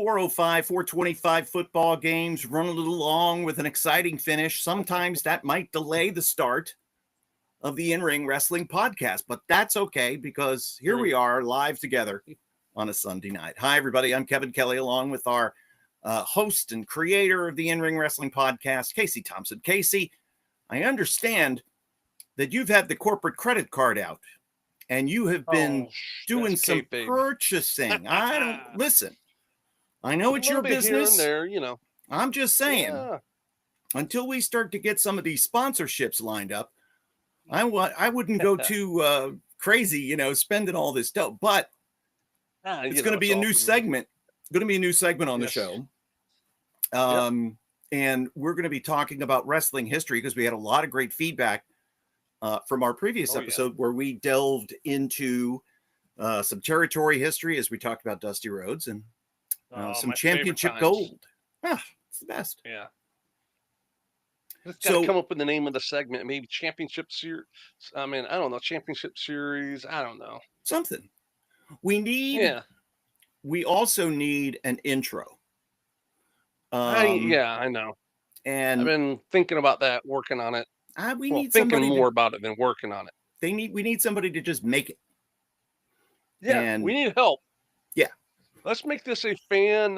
4:05, 4:25 football games run a little long with an exciting finish. Sometimes that might delay the start of the In-Ring Wrestling Podcast, but that's okay because here we are live together on a Sunday night. Hi, everybody. I'm Kevin Kelly, along with our host and creator of the In-Ring Wrestling Podcast, Casey Thompson. Casey, I understand that you've had the corporate credit card out and you have been doing some purchasing. I don't listen. I know it's your business. Here and there, I'm just saying, until we start to get some of these sponsorships lined up, I wouldn't go too crazy, spending all this dough. But it's going to be a new segment. Going to be a new segment on the show. And we're going to be talking about wrestling history because we had a lot of great feedback from our previous episode where we delved into some territory history as we talked about Dusty Rhodes and some championship gold. It's the best. Yeah. Let's come up with the name of the segment. Maybe championship series. I don't know. Championship series. I don't know. Something. We also need an intro. I know. And I've been thinking about that, working on it. We need thinking more about it than working on it. We need somebody to just make it. Yeah, and we need help. Yeah. Let's make this a fan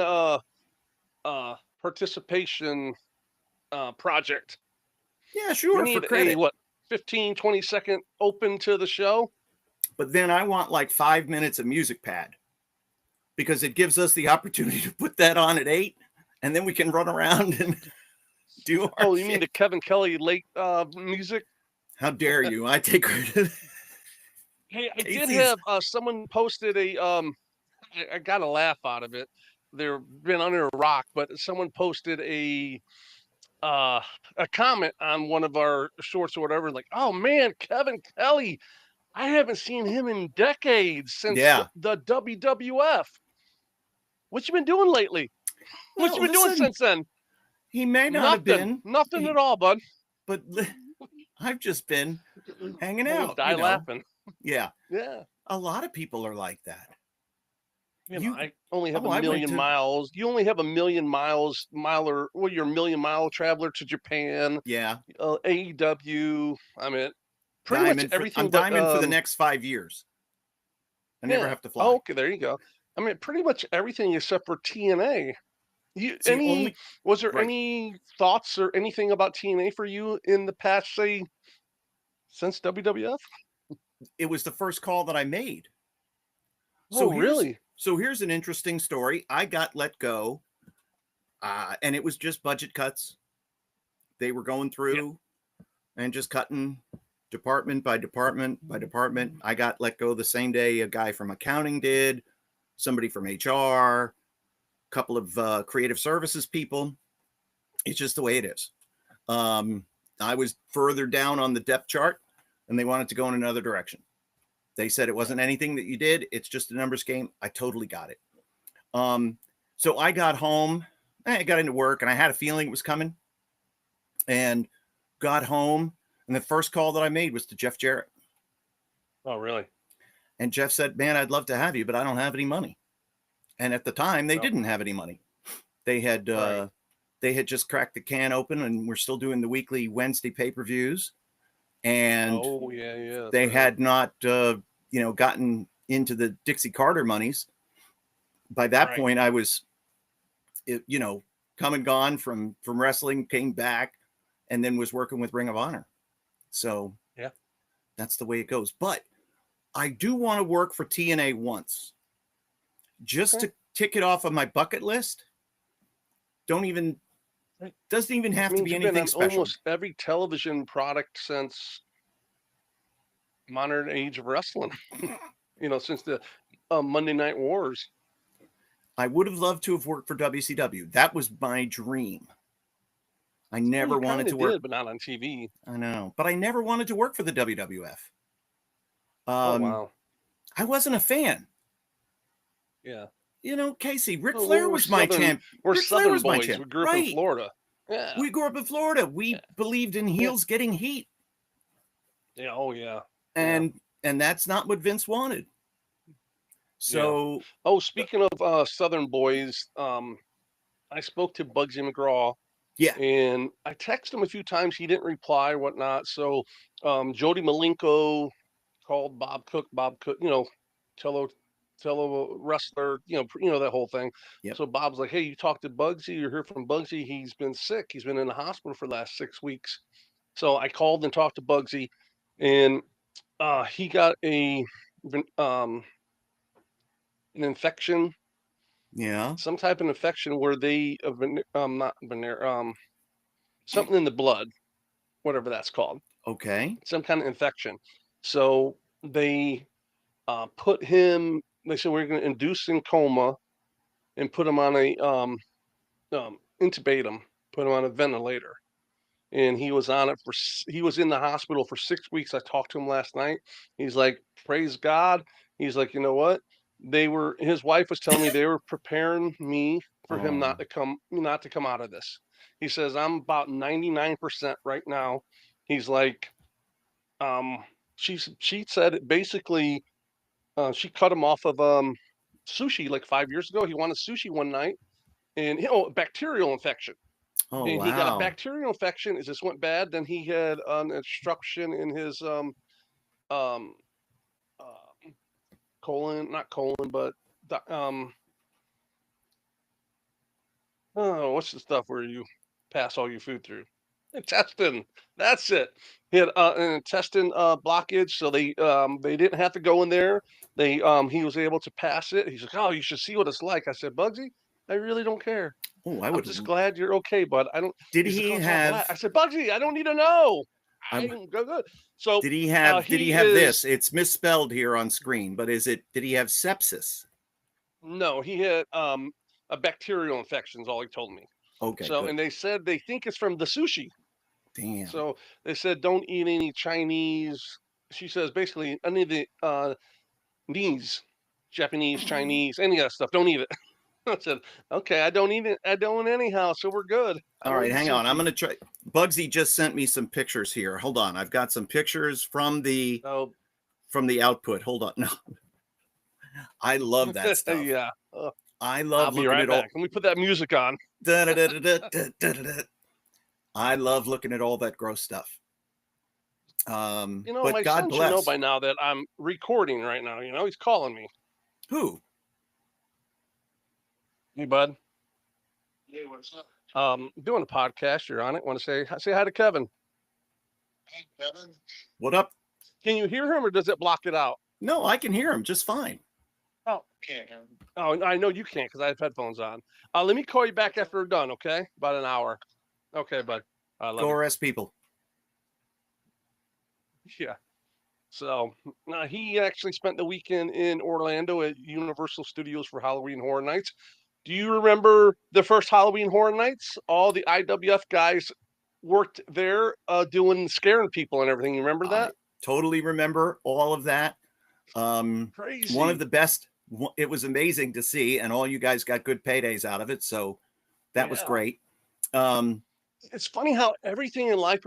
participation project. Yeah, sure. We need 15, 20 second open to the show. But then I want like 5 minutes of music pad because it gives us the opportunity to put that on at 8 and then we can run around and do our Oh, you mean the Kevin Kelly late music? How dare you? I take credit. Hey, I did have someone posted I got a laugh out of it. They've been under a rock, but someone posted a comment on one of our shorts or whatever, like, oh man, Kevin Kelly, I haven't seen him in decades since the WWF. What you been doing lately? What you been doing since then? He may not have been. Nothing at all, bud. But I've just been hanging out. Die laughing. Yeah. Yeah. A lot of people are like that. I only have a million miles. You only have a million miles, you're a million mile traveler to Japan. Yeah. AEW. Pretty much everything. I'm diamond for the next 5 years. I never have to fly. Oh, okay, there you go. Pretty much everything except for TNA. Was there any thoughts or anything about TNA for you in the past, say, since WWF? It was the first call that I made. Really? So here's an interesting story. I got let go, and it was just budget cuts. They were going through and just cutting department by department by department. I got let go the same day a guy from accounting did, somebody from HR, a couple of creative services people. It's just the way it is. I was further down on the depth chart, and they wanted to go in another direction. They said it wasn't anything that you did. It's just a numbers game. I totally got it. So I got home. I got into work, and I had a feeling it was coming. And got home, and the first call that I made was to Jeff Jarrett. Oh, really? And Jeff said, man, I'd love to have you, but I don't have any money. And at the time, they didn't have any money. They had just cracked the can open, and we're still doing the weekly Wednesday pay-per-views. And they had not, gotten into the Dixie Carter monies. By that point, I was, come and gone from wrestling, came back, and then was working with Ring of Honor. So that's the way it goes. But I do want to work for TNA once, just to tick it off of my bucket list. Doesn't even have to be anything special. Almost every television product since modern age of wrestling, since the Monday Night Wars. I would have loved to have worked for WCW. That was my dream. I never wanted to work, but not on TV. I know, but I never wanted to work for the WWF. Wow. I wasn't a fan. Yeah. Casey, Ric Flair was my champ. We're Southern boys. We grew up in Florida. Yeah. We grew up in Florida. We believed in heels getting heat. Yeah. Oh, yeah. And that's not what Vince wanted. So, Oh, speaking of Southern boys, I spoke to Bugsy McGraw, yeah, and I texted him a few times. He didn't reply, whatnot. So Jody Malenko called Bob Cook. Bob Cook, tello tello wrestler, that whole thing. yep. So Bob's like, "Hey, you talked to Bugsy? You heard from Bugsy? He's been sick. He's been in the hospital for the last 6 weeks." So I called and talked to Bugsy, and he got um, an infection, Yeah. some type of infection where they not something in the blood, whatever that's called, Okay. some kind of infection. So they put him. They said we're going to induce in coma and put him on intubate him, put him on a ventilator. And he was on it he was in the hospital for 6 weeks. I talked to him last night. He's like, praise God. He's like, you know what? His wife was telling me they were preparing me for him Oh, not to come out of this. He says, I'm about 99% right now. He's like, um, she said it basically, she cut him off of sushi like 5 years ago. He wanted sushi one night, and bacterial infection. oh, And he got a wow. bacterial infection. As this went bad, then he had an obstruction in his um uh, colon, not colon, but oh, what's the stuff where you pass all your food through? Intestine. That's it. He had an intestine blockage, so they didn't have to go in there. He was able to pass it. He's like, oh, you should see what it's like. I said, Bugsy, I really don't care. Oh, I'm just glad you're okay, bud. I don't. did He's like, he oh, it's all black. have, I said, Bugsy, I don't need to know. I, I'm good. So did he he have is this? It's misspelled here on screen, but did he have sepsis? no, he had a bacterial infection. Is all he told me. Okay, So, good. and they said they think it's from the sushi. Damn. So they said don't eat any Chinese. She says basically any of the knees, Japanese, Chinese, any of that stuff. Don't eat it. I said, okay, I don't eat it. I don't anyhow, so we're good. I All don't right, eat hang on. I'm sushi. going to try. Bugsy just sent me some pictures here. Hold on. I've got some pictures Oh, from the output. Hold on. No, I love that stuff. yeah. I I'll love be looking right at all. back. Can we put that music on? Da-da-da-da-da-da-da-da. I love looking at all that gross stuff. But My God son should know bless. by now that I'm recording right now. He's calling me. Who? Hey, bud. Hey, what's up? Doing a podcast. You're on it. Want to say hi to Kevin? Hey, Kevin. What up? Can you hear him, or does it block it out? No, I can hear him just fine. Oh, Can't hear him. oh, I know you can't because I have headphones on. Let me call you back after we're done. Okay, about an hour. Okay, bud. I love Go you. arrest people. Yeah. So he actually spent the weekend in Orlando at Universal Studios for Halloween Horror Nights. Do you remember the first Halloween Horror Nights? All the IWF guys worked there scaring people and everything. You remember I that? totally remember all of that. One of Crazy. the best. It was amazing to see, and all you guys got good paydays out of it. So that was Yeah. great. It's funny how everything in life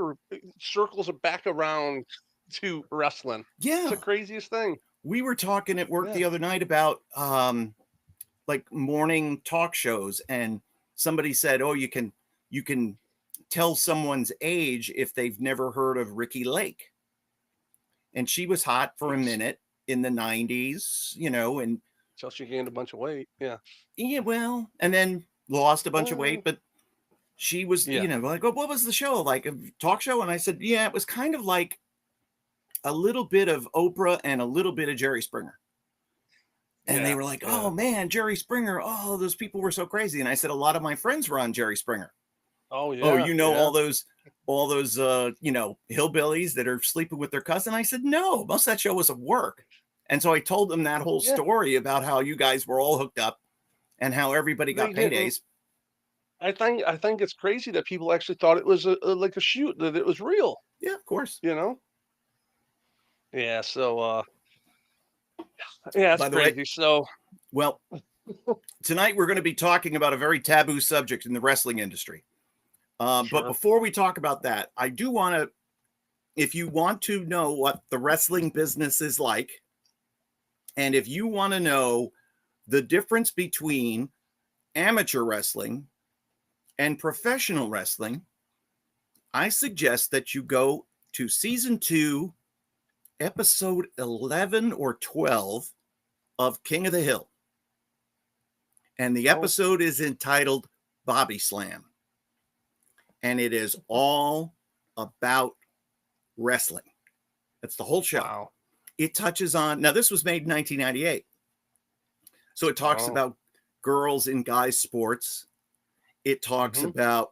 circles back around to wrestling. It's Yeah, the craziest thing. we were talking at work Yeah. the other night about like morning talk shows, and somebody said, "Oh, you can tell someone's age if they've never heard of Ricky Lake." And she was hot for a Yes. minute in the 90s, and Until she gained a bunch of weight. Yeah. yeah, well, and then lost a bunch of weight, Well, but she was, yeah. like, oh, what was the show? Like a talk show? And I said, yeah, it was kind of like a little bit of Oprah and a little bit of Jerry Springer. And they Yeah. were like, Yeah. oh man, Jerry Springer. Oh, those people were so crazy. And I said, a lot of my friends were on Jerry Springer. Oh Oh, yeah. Yeah. all those hillbillies that are sleeping with their cousin. I said, no, most of that show was at work. And so I told them that whole Yeah. story about how you guys were all hooked up and how everybody They got didn't. paydays. I think it's crazy that people actually thought it was like a shoot, that it was real. Yeah, of course. Yeah. So yeah, it's By the way, crazy. So well, tonight we're going to be talking about a very taboo subject in the wrestling industry. But sure. before we talk about that, I do want to, if you want to know what the wrestling business is like And if you want to know the difference between amateur wrestling and professional wrestling, I suggest that you go to season 2, episode 11 or 12 of King of the Hill. And the episode is entitled Bobby Slam. And it is all about wrestling. That's the whole show. Wow. It touches on, now this was made in 1998. So it talks about girls in guys' sports. It talks about,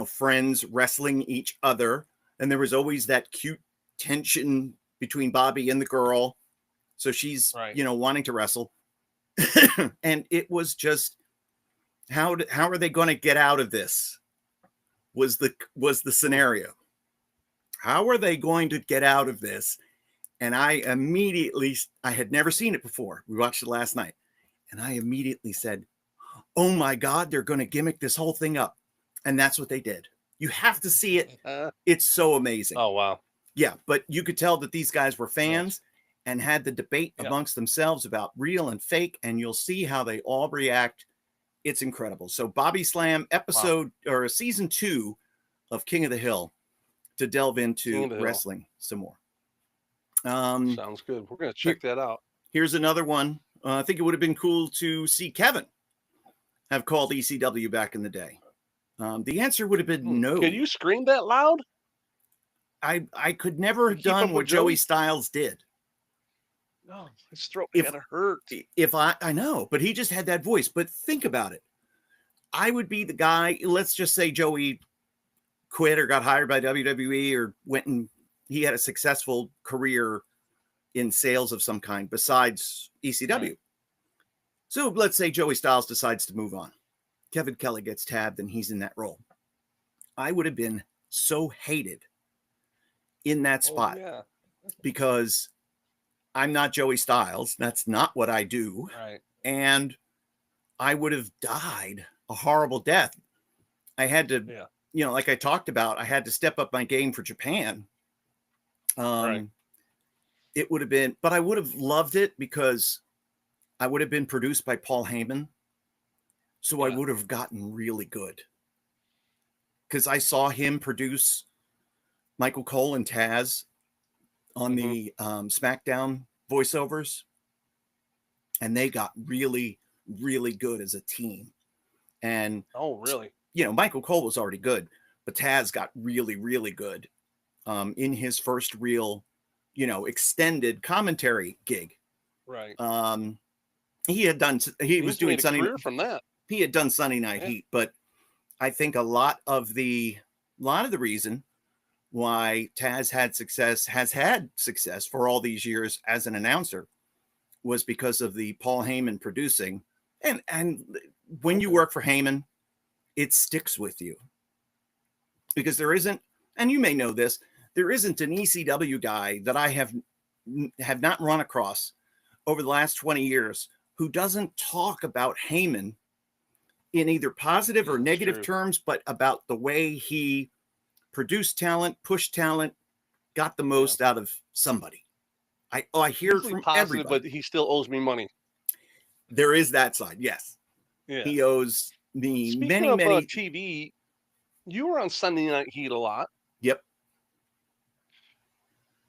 friends wrestling each other. And there was always that cute tension between Bobby and the girl. So she's, wanting to wrestle. And it was just, how are they going to get out of this? Was the scenario. How are they going to get out of this? And I had never seen it before. We watched it last night. And I immediately said, oh my God, they're going to gimmick this whole thing up. And that's what they did. You have to see it. It's so amazing. Oh, wow. Yeah, but you could tell that these guys were fans and had the debate amongst themselves about real and fake. And you'll see how they all react. It's incredible. So Bobby Slam or season 2 of King of the Hill to delve into wrestling some more. Sounds good. We're going to check that out. Here's another one. I think it would have been cool to see Kevin have called ECW back in the day. The answer would have been no. Can you scream that loud? I could never have done what Joey Styles did. No, his throat kind of hurt. If I know, but he just had that voice. But think about it. I would be the guy, let's just say Joey quit or got hired by WWE or went and he had a successful career in sales of some kind besides ECW. Right. So let's say Joey Styles decides to move on. Kevin Kelly gets tabbed and he's in that role. I would have been so hated in that spot because I'm not Joey Styles. That's not what I do. Right. And I would have died a horrible death. I had to, like I talked about, I had to step up my game for Japan. It would have been, but I would have loved it because I would have been produced by Paul Heyman. So I would have gotten really good. Because I saw him produce Michael Cole and Taz on the SmackDown voiceovers. And they got really, really good as a team. And really? Michael Cole was already good, but Taz got really, really good in his first real, extended commentary gig. Right. He was doing Sunday from that. He had done Sunday Night Heat, but I think a lot of the reason why Taz has had success for all these years as an announcer was because of the Paul Heyman producing. And when you work for Heyman, it sticks with you because there isn't, and you may know this, there isn't an ECW guy that I have not run across over the last 20 years who doesn't talk about Heyman in either positive or negative terms, but about the way he produced talent, pushed talent, got the most out of somebody. I hear it from everybody. But he still owes me money. There is that side, yes. Yeah. He owes me Speaking of many. TV, you were on Sunday Night Heat a lot. Yep.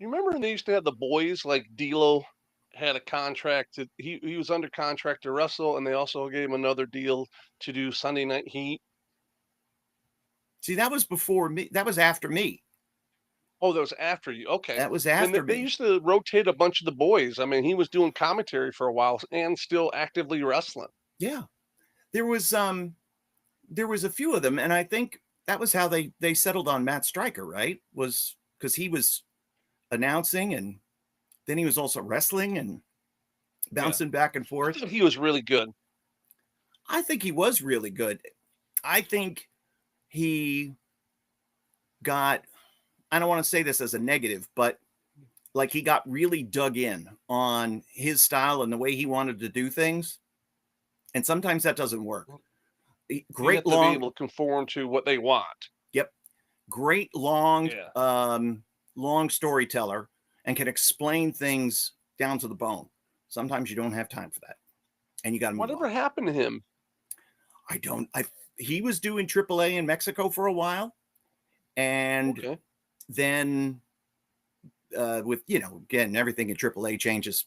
You remember when they used to have the boys, like D'Lo had a contract. He was under contract to wrestle, and they also gave him another deal to do Sunday Night Heat. See, that was before me. That was after me. Oh, that was after you. Okay. That was after me. They used to rotate a bunch of the boys. I mean, he was doing commentary for a while and still actively wrestling. Yeah. There was a few of them, and I think that was how they settled on Matt Stryker, right? Was because he was announcing and then he was also wrestling and bouncing back and forth. I think he was really good. I think he was really good. I think he got, I don't want to say this as a negative, but like he got really dug in on his style and the way he wanted to do things. And sometimes that doesn't work. Great long, to be able to conform to what they want. Yep. Great long, long storyteller and can explain things down to the bone. Sometimes you don't have time for that, and you got to move Whatever on. happened to him? He was doing AAA in Mexico for a while, and Okay. then with again, everything in AAA changes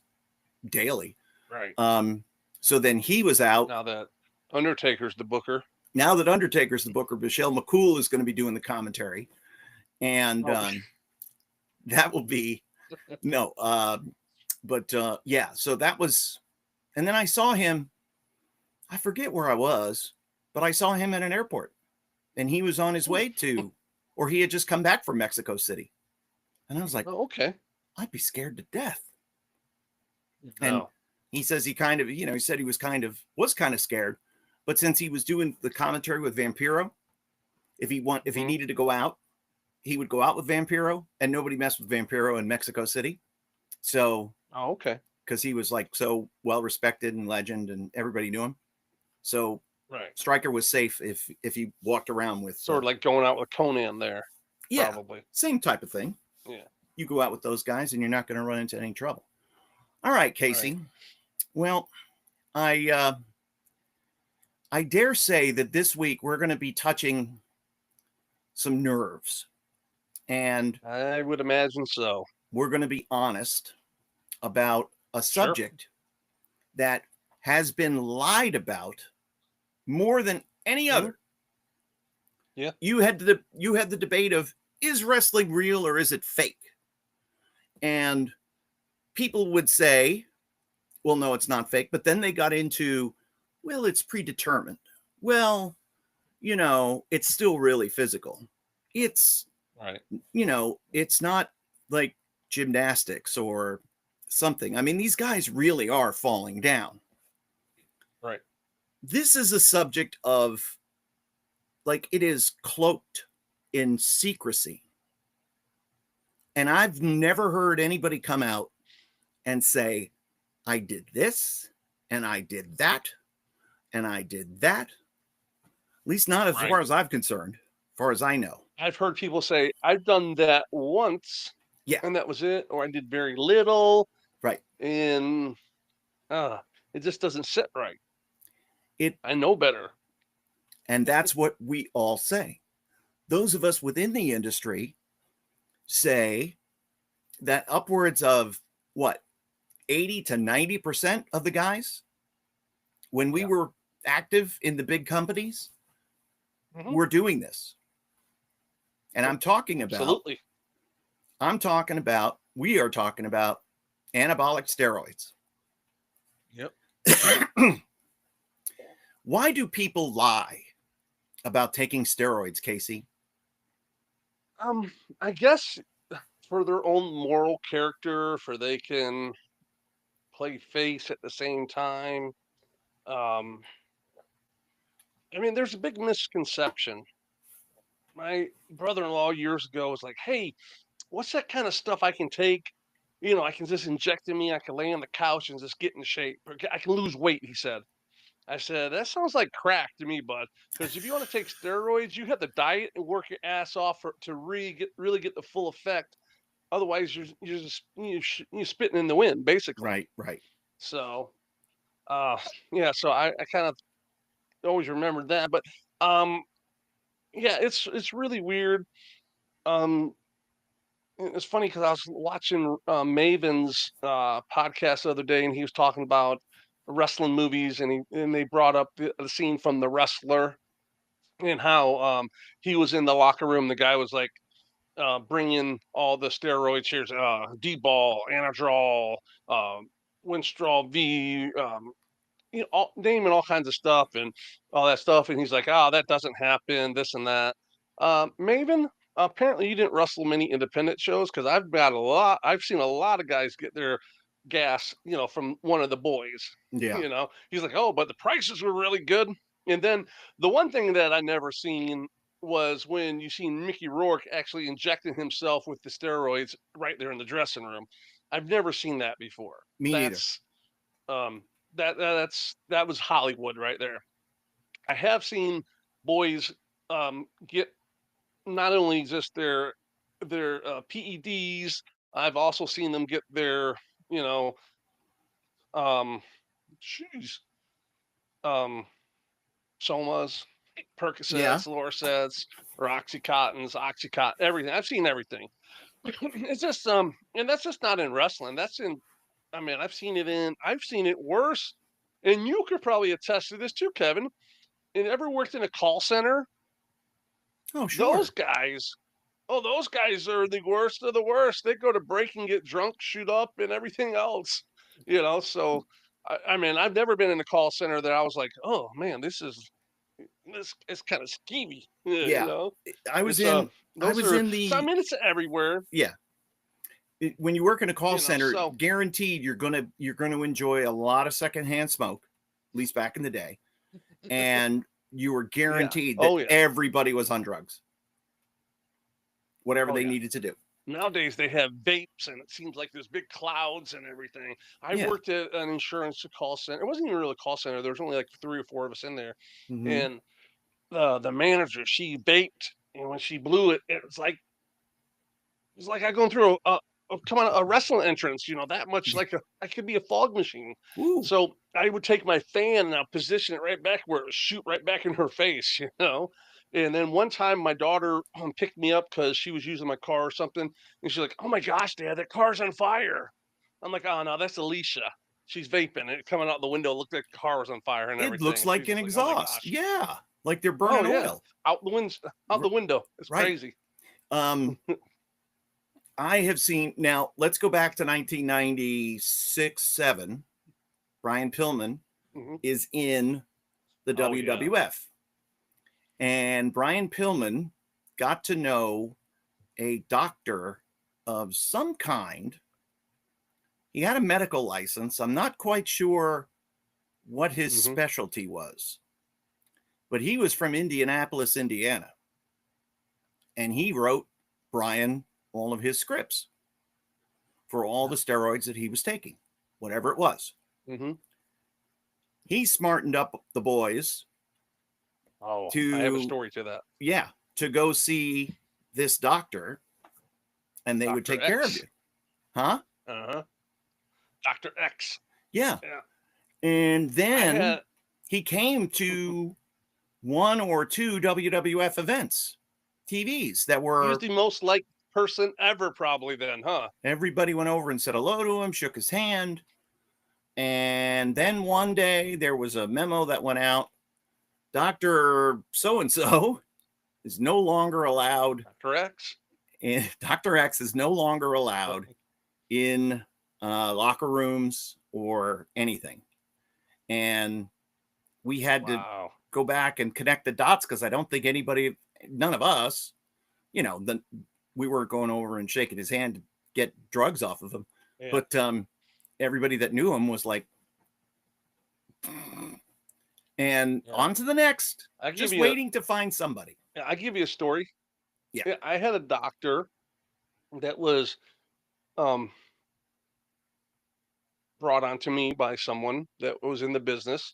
daily. Right. So then he was out. Now that Undertaker's the booker. Michelle McCool is going to be doing the commentary, and that will be no. Yeah. So that was, and then I saw him. I forget where I was, but I saw him at an airport, and he was on his way to, or he had just come back from Mexico City, and I was like, Oh, okay. I'd be scared to death. No. And he says he kind of, he said he was kind of scared, but since he was doing the commentary with Vampiro, if he needed to go out, he would go out with Vampiro, and nobody messed with Vampiro in Mexico City. So, okay, because he was like so well respected and legend, and everybody knew him. So, right, Stryker was safe if he walked around with sort of like going out with Conan there. Yeah, probably same type of thing. Yeah, you go out with those guys, and you're not going to run into any trouble. All right, Casey. Right. Well, I dare say that this week we're going to be touching some nerves, and I would imagine so. We're going to be honest about a subject that has been lied about more than any other. Yeah. You had the debate of, is wrestling real or is it fake? And people would say, well, no, it's not fake. But then they got into, well, it's predetermined. Well, it's still really physical. It's, right. It's not like gymnastics or something. I mean, these guys really are falling down. Right. This is a subject of, like, it is cloaked in secrecy. And I've never heard anybody come out and say, I did this, and I did that, and I did that. At least not as far as I'm concerned, as far as I know. I've heard people say, I've done that once. Yeah. And that was it. Or I did very little. Right. And it just doesn't sit right. I know better. And that's what we all say. Those of us within the industry say that upwards of 80 to 90% of the guys, when we were active in the big companies, were doing this. And we are talking about anabolic steroids. Yep. Why do people lie about taking steroids, Casey? I guess for their own moral character, for they can play face at the same time. I mean, there's a big misconception. My brother-in-law years ago was like, hey, what's that kind of stuff I can take? I can just inject in me. I can lay on the couch and just get in shape. I can lose weight, he said. I said, that sounds like crack to me, bud. Because if you want to take steroids, you have to diet and work your ass off to really get the full effect. Otherwise, you're just you're spitting in the wind, basically. Right. So, so I kind of always remembered that. But it's really weird. It's funny because I was watching Maven's podcast the other day, and he was talking about wrestling movies, and they brought up the scene from The Wrestler, and how he was in the locker room. The guy was like bringing all the steroids here, D-ball, Anadrol, Winstrol V, naming all kinds of stuff and all that stuff. And he's like, that doesn't happen, this and that. Maven, apparently you didn't wrestle many independent shows, because I've seen a lot of guys get their gas, from one of the boys. Yeah. He's like, oh, but the prices were really good. And then the one thing that I never seen was when you seen Mickey Rourke actually injecting himself with the steroids right there in the dressing room. I've never seen that before. Me neither. That was Hollywood right there. I have seen boys get not only just their PEDs. I've also seen them get their you know, jeez, um, Somas, Yeah. Percocets, Lorcets, or Oxycontin, everything. I've seen everything. It's just and that's just not in wrestling. That's in, I mean, I've seen it worse. And you could probably attest to this too, Kevin. And ever worked in a call center? Oh, Those sure. guys, oh, those guys are the worst of the worst. They go to break and get drunk, shoot up, and everything else. So I mean, I've never been in a call center that I was like, oh man, this is kind of skeevy. Yeah, Yeah. I was it's in I those was are. in So I the mean, it's everywhere. yeah. When you work in a call center, So guaranteed you're gonna enjoy a lot of secondhand smoke, at least back in the day, and you were yeah. guaranteed that Oh yeah. everybody was on drugs, whatever Oh they yeah. needed to do. Nowadays they have vapes and it seems like there's big clouds and everything. I Yeah. worked at an insurance call center. It wasn't even really a call center. There was only like 3 or 4 of us in there. Hmm. And the manager, she vaped, and when she blew it, it was like I going through a wrestling entrance, that much like I could be a fog machine. Ooh. So I would take my fan and I'll position it right back where it would shoot right back in her face. And then one time my daughter picked me up because she was using my car or something, and she's like, "Oh my gosh, Dad, that car's on fire!" I'm like, "Oh no, that's Alicia. She's vaping. It coming out the window looked like the car was on fire and It looks everything." like She's an just like, "Oh my exhaust. gosh." Yeah. Like they're Oh burning yeah, oil. out the window. It's Right. crazy. Um, I have seen now, let's go back to 1996, 7. Brian Pillman Hmm. is in the Oh yeah. WWF. And Brian Pillman got to know a doctor of some kind. He had a medical license. I'm not quite sure what his Hmm. specialty was, but he was from Indianapolis, Indiana. And he wrote Brian all of his scripts for all the steroids that he was taking, whatever it was. Hmm. He smartened up the boys Oh, I have a to, story to that. yeah, to go see this doctor, and they would Dr. take care of X. you. Huh? Uh-huh. Dr. X. Yeah. Yeah. And I then had he came to 1 or 2 WWF events, TVs that he was were, the most liked person ever probably then, huh? everybody went over and said hello to him, shook his hand. And then one day there was a memo that went out. Dr. So-and-so is no longer allowed. Dr. X. And Dr. X is no longer allowed in locker rooms or anything. And we had to Wow. go back and connect the dots because I don't think none of us, we weren't going over and shaking his hand to get drugs off of him. Yeah. But everybody that knew him was like, and Yeah. on to the next, I give just you waiting to find somebody. I give you a story. Yeah. I had a doctor that was brought on to me by someone that was in the business.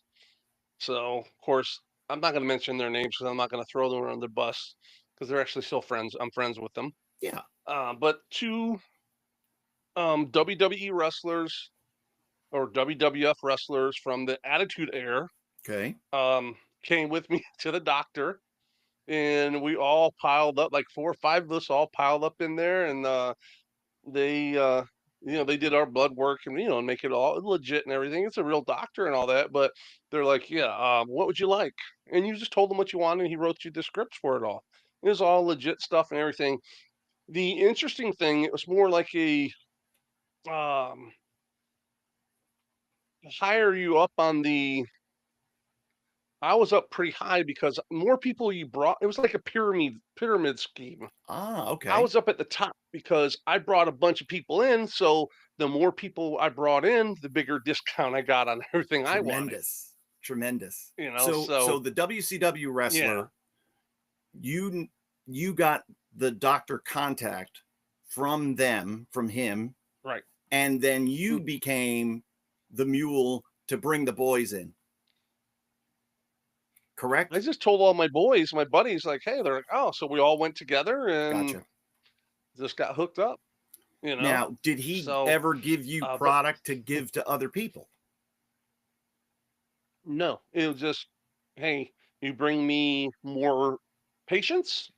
So, of course, I'm not going to mention their names because I'm not going to throw them under the bus because they're actually still friends. I'm friends with them. Yeah. But two WWE wrestlers or WWF wrestlers from the Attitude Era Okay. came with me to the doctor, and we all piled up, like 4 or 5 of us all piled up in there, and they they did our blood work and make it all legit and everything. It's a real doctor and all that, but they're like, yeah, what would you like? And you just told them what you wanted, and he wrote you the scripts for it all. It was all legit stuff and everything. The interesting thing, it was more like a um hire you up on the I was up pretty high because more people you brought, it was like a pyramid scheme. Ah, I okay. was up at the top because I brought a bunch of people in, so the more people I brought in, the bigger discount I got on everything I wanted. Tremendous. So So the WCW wrestler, you got the doctor contact from him, right. and then you became the mule to bring the boys in. Correct? I just told all my boys, my buddies, like, hey, they're like, oh, so we all went together and Gotcha. just got hooked up. you know. Now, did he So, ever give you but product to give to other people? no, it was just, hey, you bring me more patients,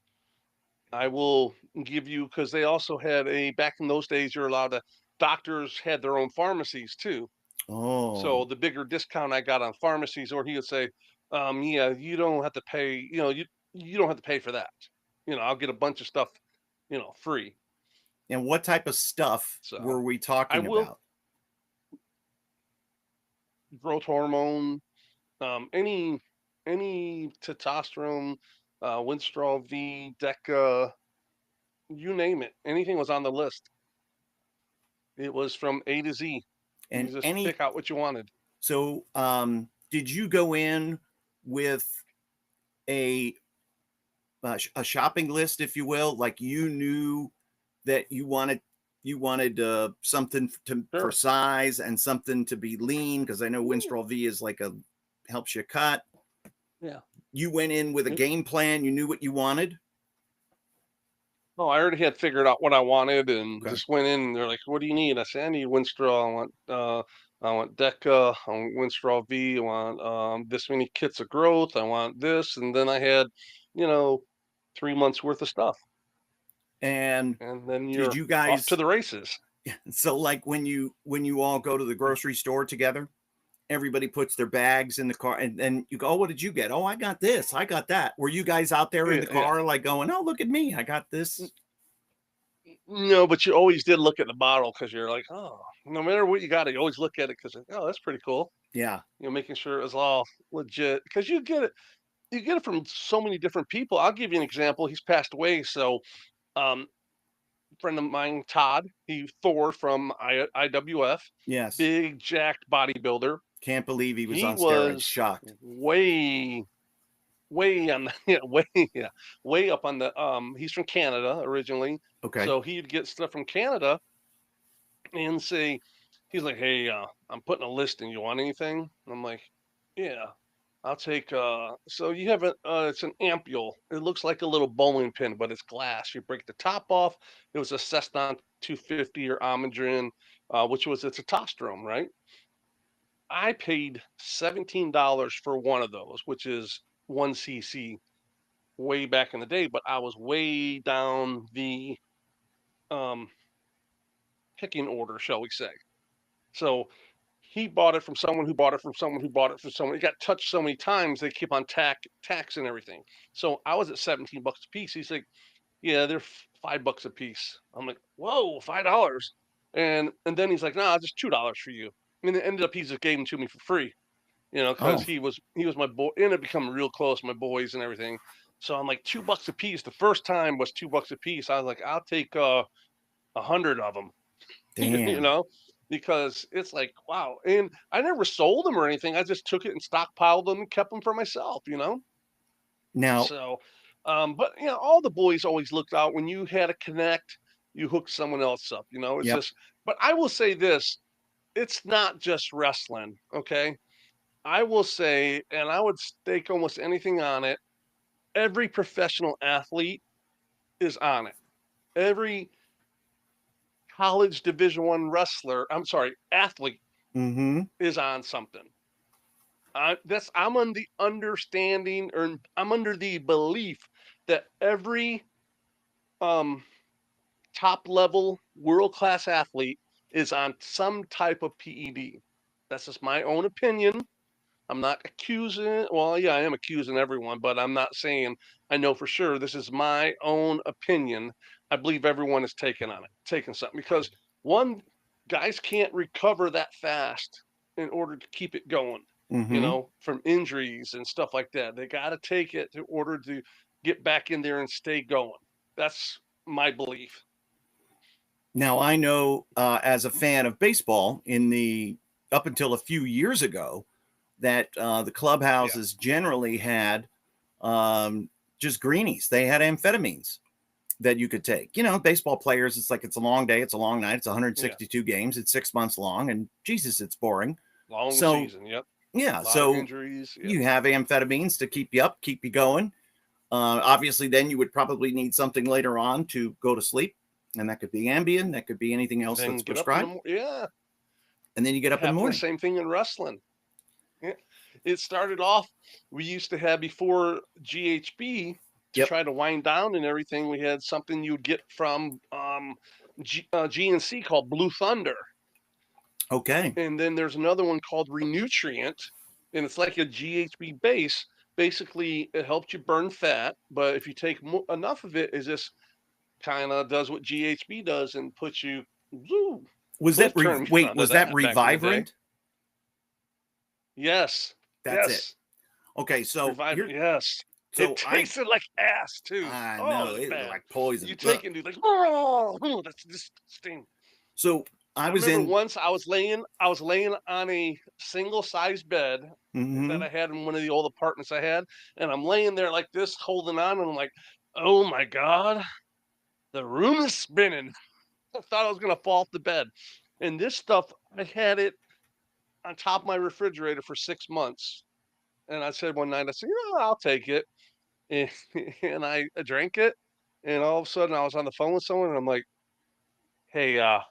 I will give you, because they also had back in those days, you're allowed to, doctors had their own pharmacies too. So Oh, the bigger discount I got on pharmacies, or he would say, yeah, you don't have to pay, you don't have to pay for that. I'll get a bunch of stuff, free. and what type of stuff So were we I talking will about? growth hormone, any testosterone, Winstrol V, Deca, you name it. Anything was on the list. It was from A to Z. You And just any, pick out what you wanted. so did you go in with a a shopping list, if you will, like you knew that you wanted something for Sure. size and something to be lean, because I know Yeah. Winstrol V is like a helps you cut. Yeah. You went in with a game plan, you knew what you wanted. Oh, I already had figured out what I wanted and Okay. just went in and they're like, what do you need? I said, I need Winstrol. I want Deca. I want Winstrol V. I want this many kits of growth. I want this. And then I had, you know, 3 months worth of stuff. And And then did you're you off to guys, the races. so like when you all go to the grocery store together, everybody puts their bags in the car, and then you go, oh, what did you get? Oh, I got this, I got that. Were you guys out there in Yeah, the yeah. car like going, oh, look at me, I got this? No, but you always did look at the bottle because you're like, oh, no matter what you got, you always look at it because, oh, that's pretty cool. Yeah. Making sure it was all legit because you get it from so many different people. I'll give you an example. He's passed away. So, friend of mine, Todd, Thor from IWF, Yes. big jacked bodybuilder. Can't believe he was He on steroids. was Shocked. way on the way up on the he's from Canada originally. Okay. So he'd get stuff from Canada and say, he's like, hey, I'm putting a list in. You want anything? And I'm like, yeah, I'll take. So you have it's an ampule. It looks like a little bowling pin, but it's glass. You break the top off. It was a Cessna 250 or Omidrin, which was a testosterone, right? I paid $17 for one of those, which is 1 cc way back in the day, but I was way down the um, picking order, shall we say. So he bought it from someone who bought it from someone who bought it from someone. It got touched so many times they keep on tax and everything. So I was at 17 bucks a piece. He's like, yeah, they're $5 a piece. I'm like, whoa, $5. And then he's like, nah, just $2 for you. And it ended up he just gave them to me for free, because Oh, he was my boy, ended up becoming real close, my boys and everything. So I'm like, $2 a piece. The first time was $2 a piece. I was like, I'll take 100 of them. you damn. know, because it's like, wow. And I never sold them or anything. I just took it and stockpiled them and kept them for myself. Now, So, but all the boys always looked out when you had a connect, you hooked someone else up, it's yep. just, but I will say this, it's not just wrestling. Okay. I will say, and I would stake almost anything on it. Every professional athlete is on it. Every college Division I wrestler, I'm sorry, athlete Mm-hmm. is on something. I'm on the understanding, or I'm under the belief that every um, top level world class athlete is on some type of PED. That's just my own opinion. I'm not accusing. Well, yeah, I am accusing everyone, but I'm not saying I know for sure. This is my own opinion. I believe everyone is taking something because one, guys can't recover that fast in order to keep it going. Mm-hmm. From injuries and stuff like that. They got to take it in order to get back in there and stay going. That's my belief. Now I know, as a fan of baseball, in the up until a few years ago, that the Yeah. clubhouses generally had just greenies. They had amphetamines that you could take. Baseball players, it's like it's a long day, it's a long night, it's Yeah. 162 games, it's 6 months long, and Jesus, it's boring. Long So season. Yep. yeah, A lot of so injuries. Yep. you have amphetamines to keep you up, keep you going. Obviously, then you would probably need something later on to go to sleep. And that could be Ambien. That could be anything else Then that's get up in prescribed. yeah. And then you get up in the Happened the morning. same thing in wrestling. Yeah. It started off, we used to have before GHB to Yep. try to wind down and everything. We had something you'd get from GNC called Blue Thunder. Okay. And then there's another one called Renutrient, and it's like a GHB base. Basically, it helps you burn fat, but if you take enough of it, it just kind of does what GHB does and puts you. Woo, Was that wait? Was that back in the day. Revivrant? Yes. That's yes. it. Okay, so yes. So it tasted like ass too. I know, it was like poison. You take it and do like, oh, that's disgusting. So I remember once I was laying on a single size bed that I had in one of the old apartments I had, and I'm laying there like this, holding on, and I'm like, oh my God, the room is spinning. I thought I was gonna fall off the bed. And this stuff, I had it on top of my refrigerator for 6 months. And I said one night, I said, I'll take it. And I drank it, and all of a sudden I was on the phone with someone, and I'm like, hey, I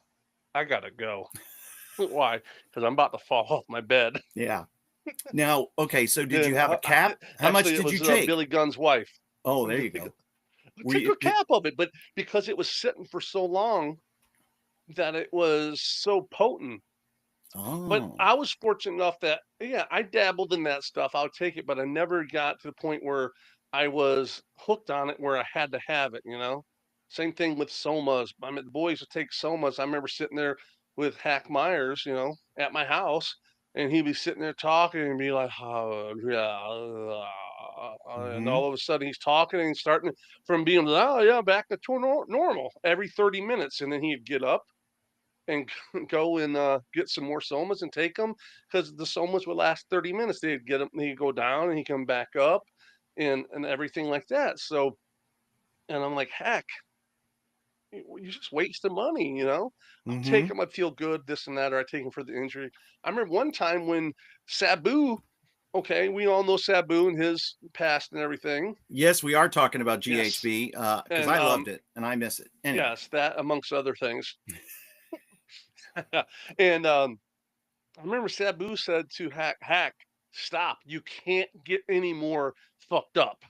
gotta go. Why? Because I'm about to fall off my bed. Yeah. Now, okay, so did you have a cap? How much did you take? Billy Gunn's wife. Oh, there you go. I took a cap of it, but because it was sitting for so long that it was so potent. Oh. But I was fortunate enough that, I dabbled in that stuff. I would take it, but I never got to the point where I was hooked on it where I had to have it, Same thing with somas. I mean, the boys would take somas. I remember sitting there with Hack Myers, at my house, and he'd be sitting there talking and be like, oh, yeah. And all of a sudden he's talking and starting from being, oh, yeah, back to normal every 30 minutes. And then he'd get up and go and get some more somas and take them, because the somas would last 30 minutes. They'd get them, he'd go down and he'd come back up and everything like that. So, and I'm like, heck, you just wasting money, I'll take them, I feel good, this and that, or I take them for the injury. I remember one time when Sabu, okay, we all know Sabu and his past and everything. Yes, we are talking about GHB because I loved it and I miss it. Anyway. Yes, that amongst other things. And I remember Sabu said to Hack, stop, you can't get any more fucked up.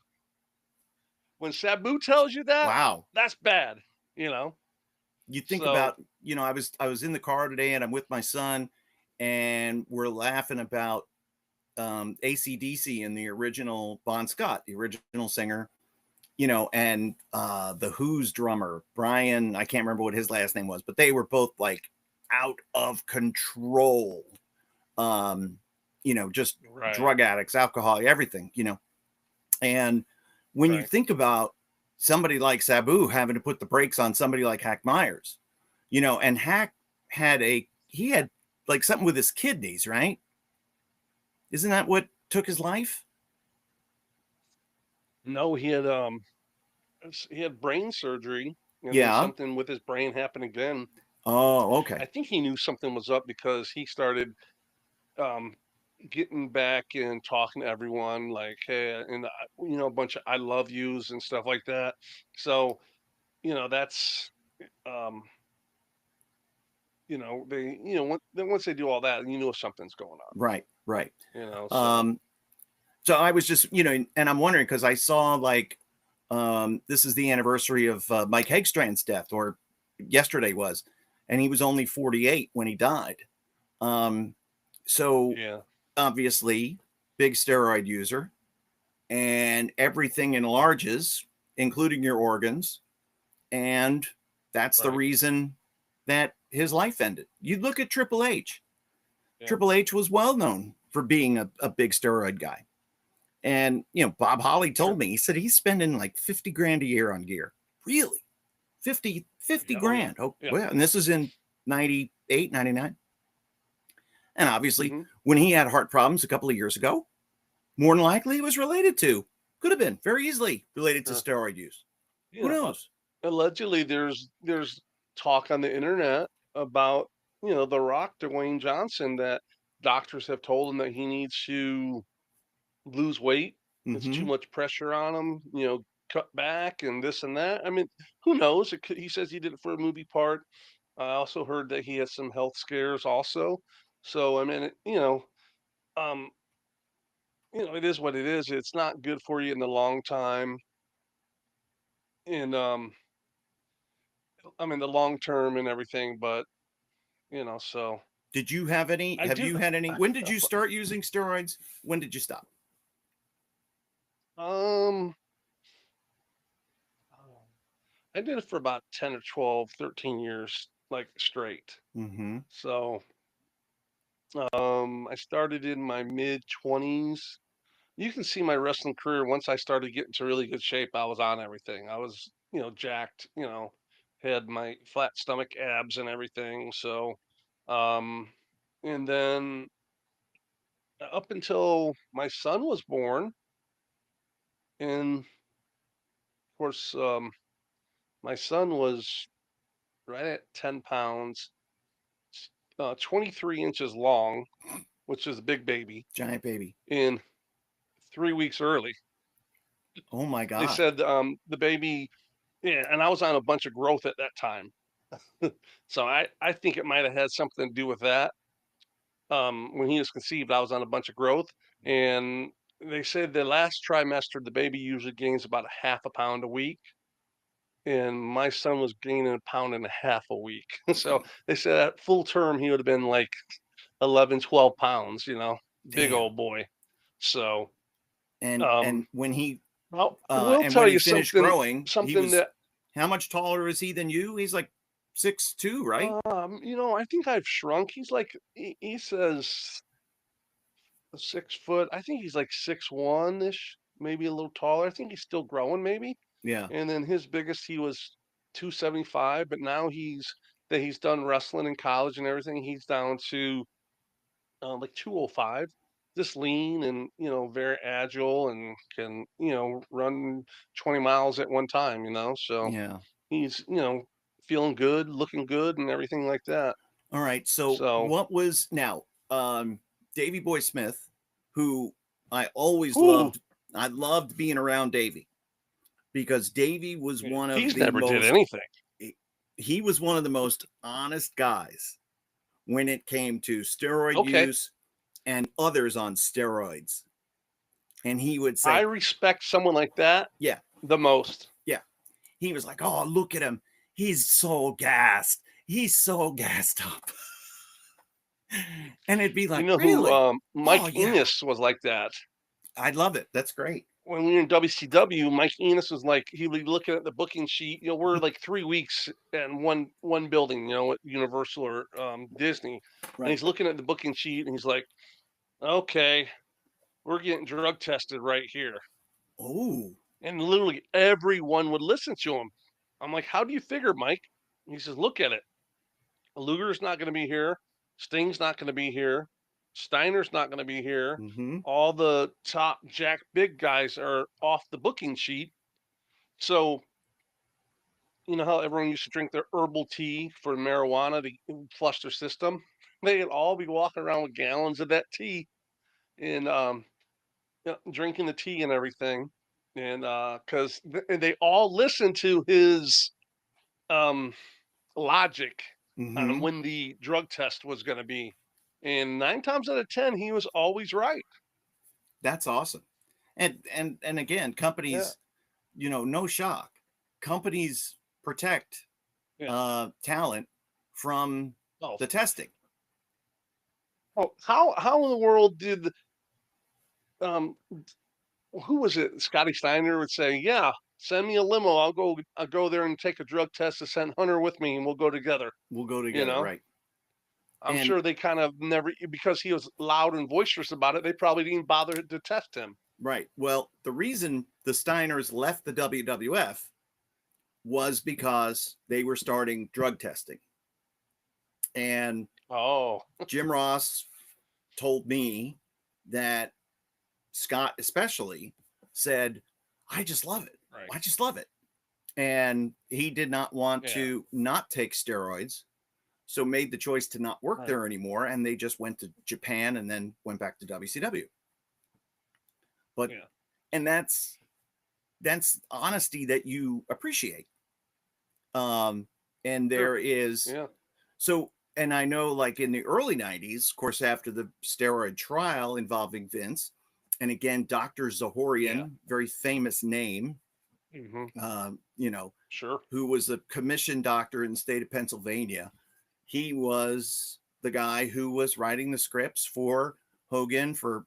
When Sabu tells you that, wow, that's bad, You think about, I was in the car today and I'm with my son and we're laughing about AC/DC and the original Bon Scott, the original singer, and the Who's drummer, Brian, I can't remember what his last name was, but they were both like out of control, just drug addicts, alcohol, everything, and when you think about somebody like Sabu having to put the brakes on somebody like Hack Myers, and Hack he had like something with his kidneys, right? Isn't that what took his life? No, he had brain surgery. And something with his brain happened again. Oh, okay. I think he knew something was up because he started getting back and talking to everyone like, hey, and a bunch of I love yous and stuff like that. So, that's once they do all that, something's going on. Right. So I was just, and I'm wondering because I saw like this is the anniversary of Mike Hegstrand's death, or yesterday was, and he was only 48 when he died. So obviously big steroid user, and everything enlarges, including your organs. And that's the reason that his life ended. You look at Triple H. Yeah. Triple H was well known for being a big steroid guy. And, Bob Holly told me, he said he's spending like 50 grand a year on gear. Really? 50 grand. Oh, well, and this is in 98, 99. And obviously, when he had heart problems a couple of years ago, more than likely it was related to, could have been very easily related to steroid use. Who knows? Allegedly, there's talk on the internet about, The Rock, Dwayne Johnson, that doctors have told him that he needs to lose weight. It's too much pressure on him, cut back and this and that. I mean, who knows? He says he did it for a movie part. I also heard that he has some health scares also. So I mean, um, it is what it is. It's not good for you in the long time. And I mean the long term and everything, but so Did you have any? I Have do. you had any? When did you start using steroids? When did you stop? Um, I did it for about 10 or 12, 13 years, like straight. Mm-hmm. So, I started in my mid 20s. You can see my wrestling career once I started getting to really good shape. I was on everything. I was, jacked, had my flat stomach abs and everything. So, um, and then up until my son was born, and of course, my son was right at 10 pounds, 23 inches long, which is a big baby, Giant baby. in 3 weeks early. Oh my They God. said the baby, yeah, and I was on a bunch of growth at that time. So I think it might have had something to do with that. When he was conceived, I was on a bunch of growth, and they said the last trimester, the baby usually gains about a half a pound a week. And my son was gaining a pound and a half a week. So they said at full term, he would have been like 11, 12 pounds, big Damn. old boy. So, And when he I will and tell when he you finished something, growing, he something was that, how much taller is he than you? He's like 6'2", right? I think I've shrunk. He's like, he says 6 foot. I think he's like 6'1" ish, maybe a little taller. I think he's still growing, maybe. Yeah. And then his biggest, he was 275, but now he's done wrestling in college and everything. He's down to like 205, just lean and very agile and can run 20 miles at one time. So Yeah. he's feeling good, looking good, and everything like that. All right. So So, what was now Davy Boy Smith, who I always whew, loved. I loved being around Davy because Davy was yeah, one of he's the never did most anything. he was one of the most honest guys when it came to steroid Okay, use and others on steroids. And he would I say, respect someone like that yeah, the most. yeah. He was like, oh, look at him. He's so gassed. He's so gassed up. And it'd be You like, know who really? Oh, Mike yeah. Enos was like that. I love it. That's great. When we were in WCW, Mike Enos was like, he would be looking at the booking sheet. We're like 3 weeks in one building, at Universal or Disney, and Right. he's looking at the booking sheet and he's like, "Okay, we're getting drug tested right here," Oh, and literally everyone would listen to him. I'm like, "How do you figure, Mike?" He says, "Look at it. Luger's not going to be here. Sting's not going to be here. Steiner's not going to be here. mm-hmm. All the top Jack Big guys are off the booking sheet. So, you know how everyone used to drink their herbal tea for marijuana to flush their system? They'd all be walking around with gallons of that tea and drinking the tea and everything. And because they all listened to his um, logic on Mm-hmm. when the drug test was going to be. And 9 times out of 10, he was always right. That's awesome. And again, Yeah. companies, no shock. Companies protect Yeah. talent from Oh, the testing. how in the world did um who was it? Scotty Steiner would say, "Yeah, send me a limo. I'll go there and take a drug test to send Hunter with me, and we'll go together." We'll go You together, know, right? I'm And sure they kind of never, because he was loud and boisterous about it. They probably didn't bother to test him. right. Well, the reason the Steiners left the WWF was because they were starting drug testing. And Oh, Jim Ross told me that Scott, especially, said, I just love it. right. I just love it. And he did not want Yeah. to not take steroids. So made the choice to not work Right. there anymore. And they just went to Japan and then went back to WCW. But, Yeah. and that's that's honesty that you appreciate. And Sure. there is Yeah. so, and I know like in the early 90s, of course, after the steroid trial involving Vince, and again, Dr. Yeah. Zahorian, very famous name, Hmm. you know, Sure. who was a commissioned doctor in the state of Pennsylvania. He was the guy who was writing the scripts for Hogan, for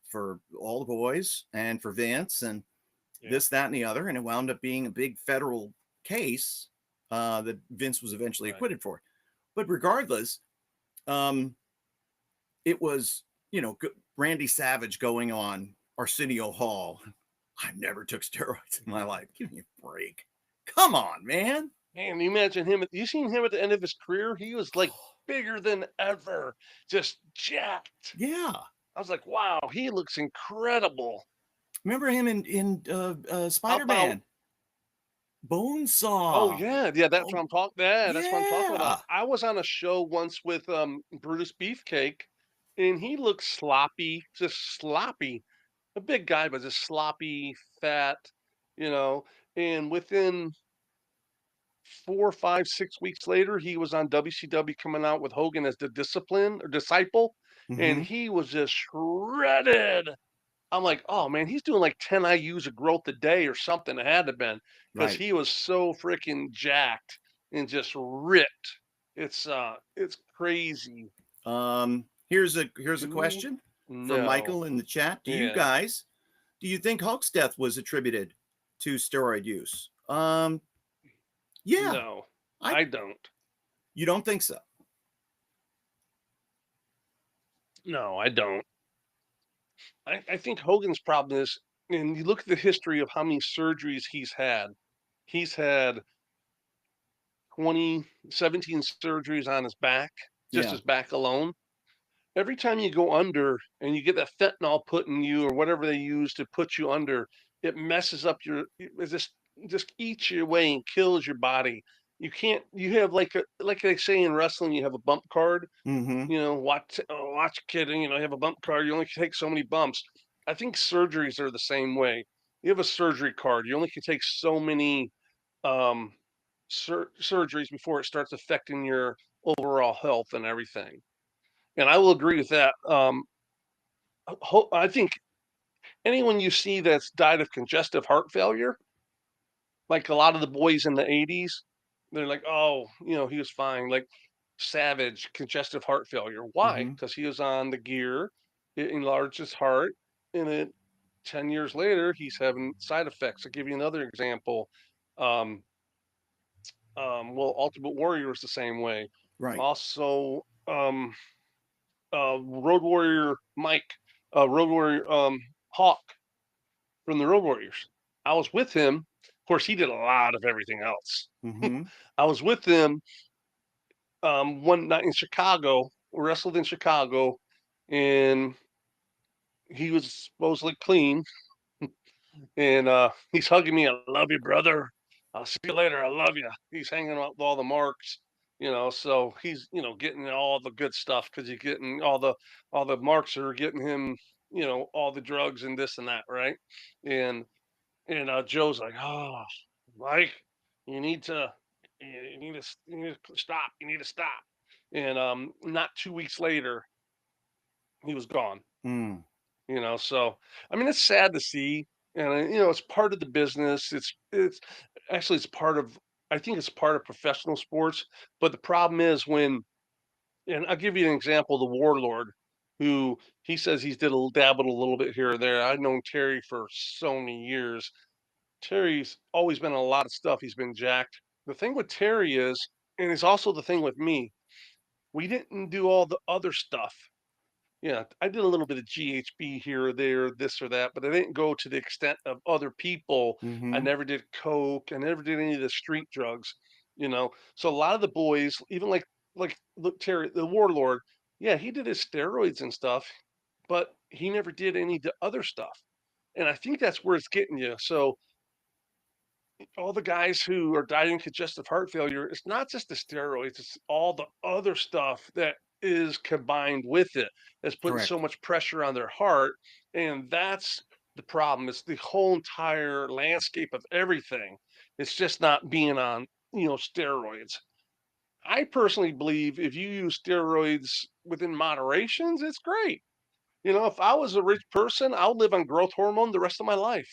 all the boys, and for Vince, and Yeah. this, that, and the other. And it wound up being a big federal case that Vince was eventually Right. acquitted for. But regardless, um, it was, you know, Randy Savage going on Arsenio Hall. I never took steroids in my life. Give me a break. Come on, man. Man, you imagine him. You seen him at the end of his career? He was like bigger than ever, just jacked. Yeah. I was like, wow, he looks incredible. Remember him in How about? Spider-Man? Oh Bonesaw. yeah, yeah. That's Oh, what I'm talking. Yeah, that's what I'm talking about. yeah. I was on a show once with Brutus Beefcake, and he looked sloppy, just sloppy. A big guy, but just sloppy, fat, you know. And within 4, 5, 6 weeks later, he was on WCW coming out with Hogan as the discipline or disciple, and Mm-hmm. he was just shredded. I'm like, oh man, he's doing like 10 IUs of growth a day or something. It had to been because Right. he was so freaking jacked and just ripped. It's crazy. Here's a Do question from no, Michael in the chat. yeah, Do you think Hulk's death was attributed to steroid use? Yeah. no, I I don't. You don't think so? No, I don't. I think Hogan's problem is, and you look at the history of how many surgeries he's had. He's had 20, 17 surgeries on his back, just Yeah. his back alone. Every time you go under and you get that fentanyl put in you or whatever they use to put you under, it messes up it just eats you away and kills your body. You can't. You have like they say in wrestling, you have a bump card. Mm-hmm. Watch kid. You have a bump card. You only can take so many bumps. I think surgeries are the same way. You have a surgery card. You only can take so many um, surgeries before it starts affecting your overall health and everything. And I will agree with that. I think anyone you see that's died of congestive heart failure, like a lot of the boys in the 80s, they're like, oh, he was fine. Like Savage, congestive heart failure. Why? Mm-hmm. Because he was on the gear, it enlarged his heart, and 10 years later, he's having side effects. I'll give you another example. Um, well, Ultimate Warrior was the same way. Right. Also, Road Warrior Mike, Road Warrior Hawk from the Road Warriors. I was with him. Of course, he did a lot of everything else. Mm-hmm. I was with him one night in Chicago, wrestled in Chicago, and he was supposedly clean. And he's hugging me. I love you, brother. I'll see you later. I love you. He's hanging out with all the marks, so he's getting all the good stuff because he's getting all the marks are getting him, all the drugs and this and that, right? And Joe's like, oh, Mike, you need to, you need to stop. You need to stop. And not 2 weeks later, he was gone. Mm. So I mean, it's sad to see, and it's part of the business. It's actually it's part of. I think it's part of professional sports. But the problem is when, and I'll give you an example: the Warlord, who he says he's dabbled a little bit here or there. I've known Terry for so many years. Terry's always been in a lot of stuff. He's been jacked. The thing with Terry is, and it's also the thing with me, we didn't do all the other stuff. Yeah, I did a little bit of GHB here or there, this or that, but I didn't go to the extent of other people. I Mm-hmm. never did coke. I never did any of the street drugs. So a lot of the boys, even like look Terry, the Warlord, yeah, he did his steroids and stuff, but he never did any of the other stuff. And I think that's where it's getting you. So all the guys who are dying of congestive heart failure, it's not just the steroids, it's all the other stuff that is combined with it that's putting so Correct. much pressure on their heart. And that's the problem. It's the whole entire landscape of everything. It's just not being on, steroids. I personally believe if you use steroids within moderations, it's great. If I was a rich person, I'll live on growth hormone the rest of my life.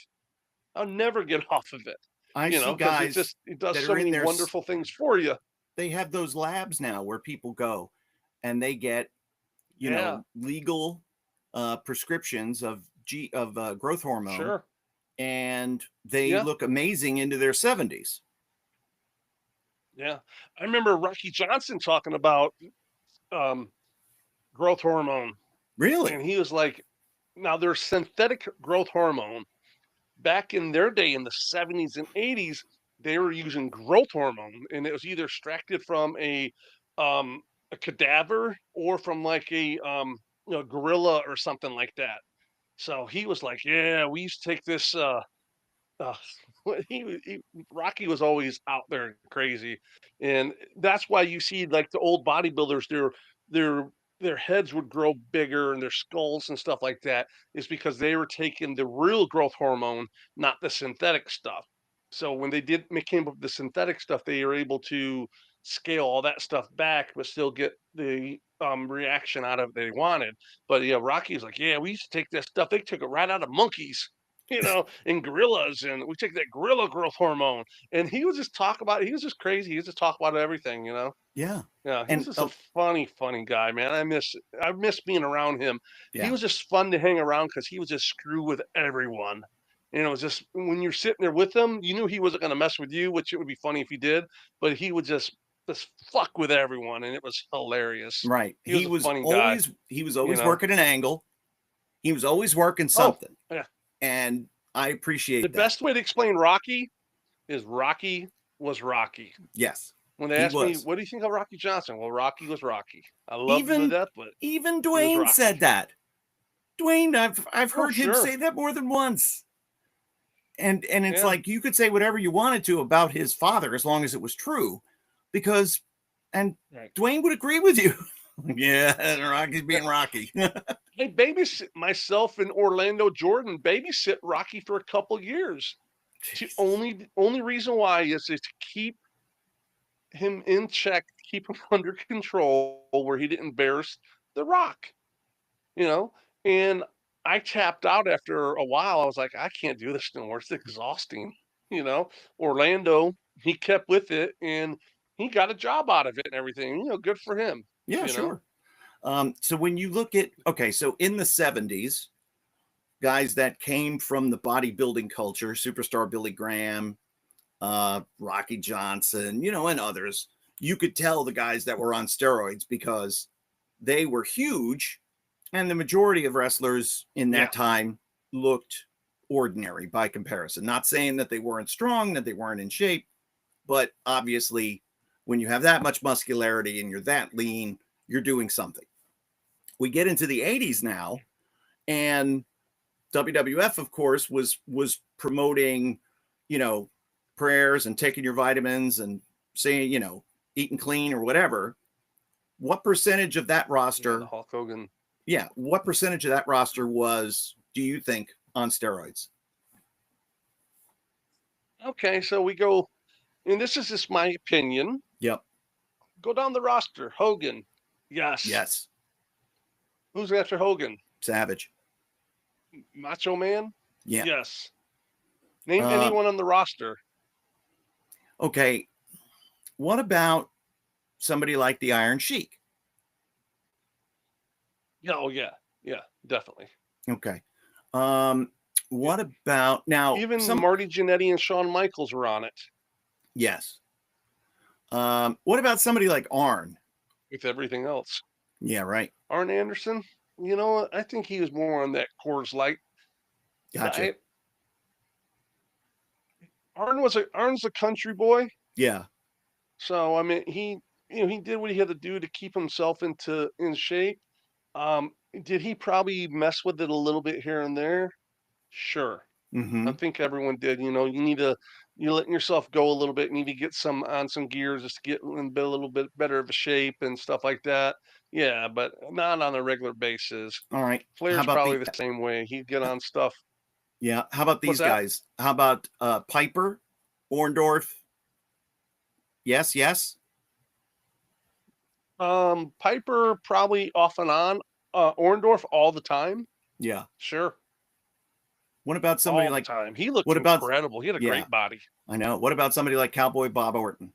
I'll never get off of it, I see because guys it does that so are in many there. wonderful things for you. They have those labs now where people go and they get, Yeah, legal prescriptions of growth hormone, sure. and they Yeah, look amazing into their 70s. yeah. I remember Rocky Johnson talking about um, growth hormone, Really? and he was like, now there's synthetic growth hormone. Back in their day in the 70s and 80s, they were using growth hormone, and it was either extracted from a cadaver or from like a gorilla or something like that. So he was like, "Yeah, we used to take this." Uh, Rocky was always out there and crazy, and that's why you see like the old bodybuilders, their their heads would grow bigger and their skulls and stuff like that, is because they were taking the real growth hormone, not the synthetic stuff. So when they came up with the synthetic stuff, they were able to scale all that stuff back, but still get the reaction out of it they wanted. But yeah, Rocky's like, yeah, we used to take this stuff. They took it right out of monkeys, and gorillas, and we take that gorilla growth hormone. And he was just talk about he was just crazy. He was just talk about everything. Yeah. Yeah, he was And just a funny guy, man. I miss being around him. He yeah. was just fun to hang around because he was just screw with everyone. It was just when you're sitting there with him, you knew he wasn't going to mess with you, which it would be funny if he did, but he would just fuck with everyone, and it was hilarious. Right. He was a funny guy, He was you always know. working an angle. He was always working Oh, something. yeah. And I The appreciate that. best way to explain Rocky is Rocky was Rocky. Yes. When they He asked me, was. "What do you think of Rocky Johnson?" Well, Rocky was Rocky. I loved him to Even death, but even he was Dwayne said Rocky. that. Dwayne, I've Oh, heard him sure. say that more than once. And it's Yeah. like you could say whatever you wanted to about his father as long as it was true, because and Right. Dwayne would agree with you. Yeah, Rocky's being Rocky. Hey, babysit myself and Orlando Jordan babysit Rocky for a couple years. The only reason why is to keep him in check, keep him under control, where he didn't embarrass The Rock. You know, and I tapped out after a while. I was like, I can't do this anymore. It's exhausting. You know, Orlando, he kept with it and he got a job out of it and everything. Good for him. Yeah, You know, sure. So when you look at so in the 70s, guys that came from the bodybuilding culture, superstar Billy Graham, Rocky Johnson, and others, you could tell the guys that were on steroids because they were huge, and the majority of wrestlers in yeah, that time looked ordinary by comparison. Not saying that they weren't strong, that they weren't in shape, but obviously when you have that much muscularity and you're that lean, you're doing something. We get into the 80s now, and WWF, of course, was promoting, prayers and taking your vitamins and saying, eating clean or whatever. What percentage of that the roster? Hulk Hogan. Yeah, what percentage of that roster was, do you think, on steroids? Okay, so we go, and this is just my opinion. Yep. Go down the roster. Hogan, yes. Yes. Who's after Hogan? Savage. Macho Man, Yeah. yes. Name anyone on the roster. Okay. What about somebody like the Iron Sheik? Oh yeah, definitely. Okay. What about now? Even Marty Jannetty and Shawn Michaels were on it. Yes. What about somebody like Arn? With everything else. Yeah, right. Arn Anderson, I think he was more on that Coors Light Gotcha. diet. Arn's a country boy. Yeah. So I mean, he did what he had to do to keep himself in shape. Did he probably mess with it a little bit here and there? Sure. Mm-hmm. I think everyone did. You letting yourself go a little bit. You need to get some gears just to get in a little bit better of a shape and stuff like that. Yeah, but not on a regular basis. All right. How Flair's about probably the same way. He'd get on stuff. Yeah. How about these What's that? guys? How about Piper, Orndorff? Yes, yes. Piper probably off and on. Orndorff all the time. Yeah. Sure. What about somebody All the like, time. He looked what about, incredible. He had a yeah, great body. I know. What about somebody like Cowboy Bob Orton?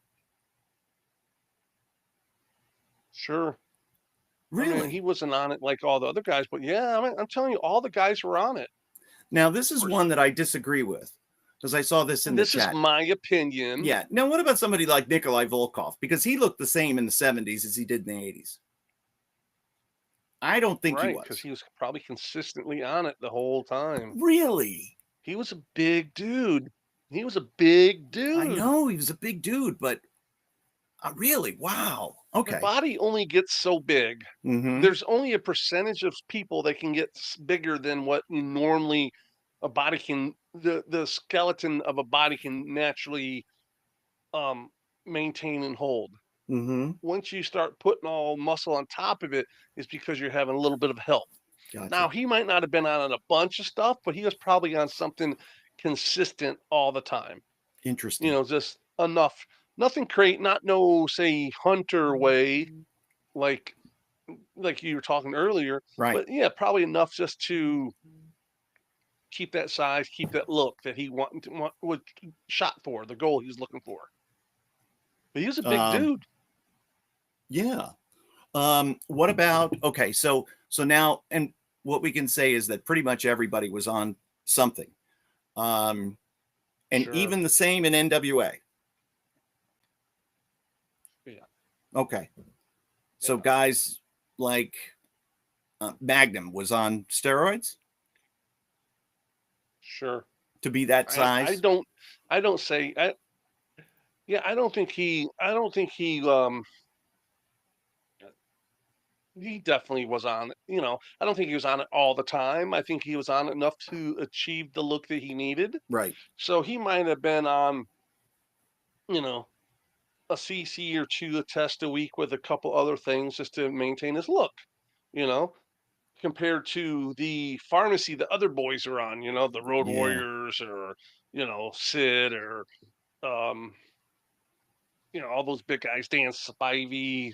Sure. I mean, Really? he wasn't on it like all the other guys, but yeah, I mean, I'm telling you, all the guys were on it. Now, this is Of one that I disagree with because I saw this in the This is chat. my opinion. Yeah. Now, what about somebody like Nikolai Volkov? Because he looked the same in the 70s as he did in the 80s. I don't think he Right, because was. he was probably consistently on it the whole time. Really? He was a big dude. He was a big I dude. know he was a big dude, but really? Wow. The Okay. body only gets so big. Mm-hmm. There's only a percentage of people that can get bigger than what normally a body can, the skeleton of a body can naturally maintain and hold. Mm-hmm. Once you start putting all muscle on top of it, it's because you're having a little bit of help. Now, Gotcha. he might not have been on a bunch of stuff, but he was probably on something consistent all the time. Interesting. Just enough. Nothing great, not no, say, Hunter way, like you were talking earlier, Right. but yeah, probably enough just to keep that size, keep that look that he was shot for, the goal he was looking for. But he was a big dude. Yeah. What about, okay, so now, and what we can say is that pretty much everybody was on something. And Sure. even the same in NWA. Yeah. Okay. So Yeah. guys like Magnum was on steroids Sure. to be that size. I don't say I don't think he definitely was on, I don't think he was on it all the time. I think he was on it enough to achieve the look that he needed. Right. So he might have been on, you know, a CC or two a test a week with a couple other things just to maintain his look, you know, compared to the pharmacy the other boys are on, the Road Yeah. Warriors or, Sid or um, all those big guys, Dan Spivey,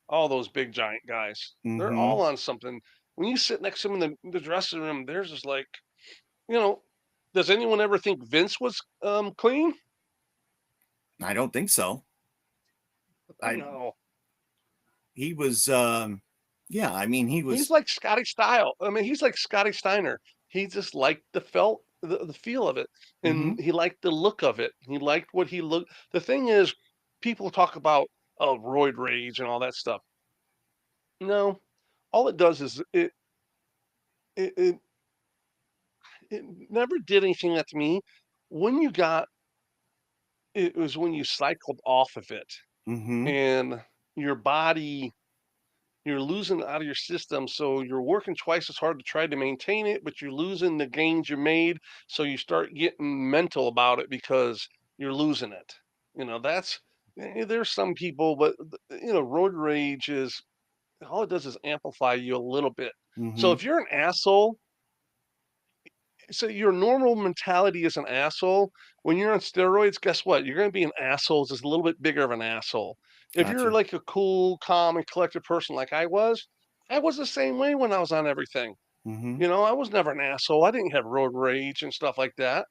all those big giant guys. They're Mm-hmm. all on something. When you sit next to them in the dressing room, there's just like, you know, does anyone ever think Vince was clean? I don't think so. No. He was yeah, I mean he was He's like Scotty Style. I mean, he's like Scotty Steiner. He just liked the feel of it, mm-hmm. and he liked the look of it. He liked what he looked. The thing is, people talk about roid rage and all that stuff. No, all it does is it it, it never did anything that to me. When you got it was when you cycled off of it, Mm-hmm. and your body you're losing it out of your system, so you're working twice as hard to try to maintain it, but you're losing the gains you made, so you start getting mental about it because you're losing it. That's there's some people, but road rage is all it does is amplify you a little bit. So Mm-hmm. if you're an asshole, so your normal mentality is an asshole. When you're on steroids, guess what? You're going to be an asshole, just a little bit bigger of an asshole. If you're Gotcha. like a cool, calm, and collected person like I was the same way when I was on everything. Mm-hmm. I was never an asshole. I didn't have road rage and stuff like that.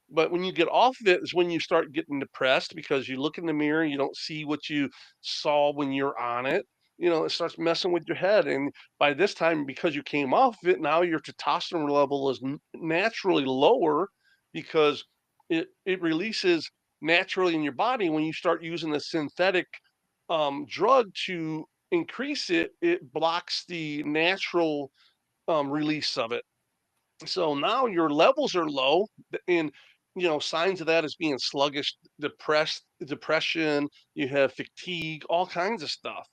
But when you get off of it is when you start getting depressed because you look in the mirror, you don't see what you saw when you're on it. It starts messing with your head. And by this time, because you came off of it, now your testosterone level is naturally lower because it releases naturally in your body when you start using a synthetic drug to increase it. It blocks the natural release of it. So now your levels are low, and signs of that is being sluggish, depression. You have fatigue, all kinds of stuff.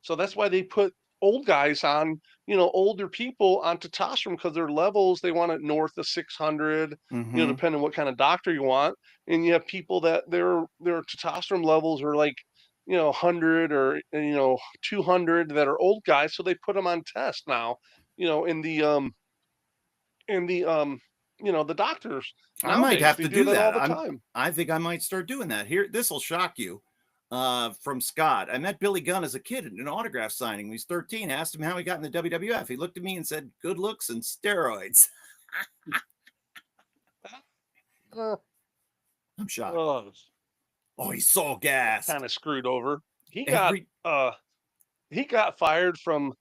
So that's why they put old guys on, older people on testosterone because their levels they want it north of 600. Mm-hmm. Depending on what kind of doctor you want, and you have people that their testosterone levels are like 100 or 200 that are old guys, so they put them on test now. In the the doctors I might nowadays, have they to do do that all that. the time. I think I might start doing that. Here, this will shock you. From Scott, I met Billy Gunn as a kid at an autograph signing. When he was 13. Asked him how he got in the WWF. He looked at me and said, "Good looks and steroids." Uh, I'm shocked. oh, Oh, he's so gassed. kind of screwed over. He got Every he got fired from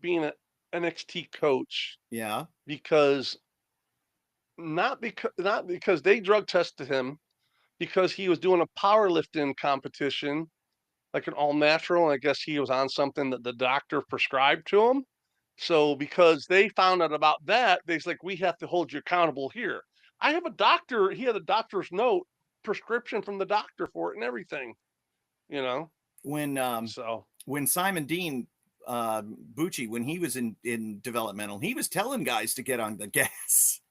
being an NXT coach yeah. because not because they drug tested him, because he was doing a powerlifting competition, like an all natural, and I guess he was on something that the doctor prescribed to him. So because they found out about that, they's like, we have to hold you accountable here. I have a doctor. He had a doctor's note, prescription from the doctor for it and everything. You know. So When Simon Dean Bucci, when he was in developmental, he was telling guys to get on the gas.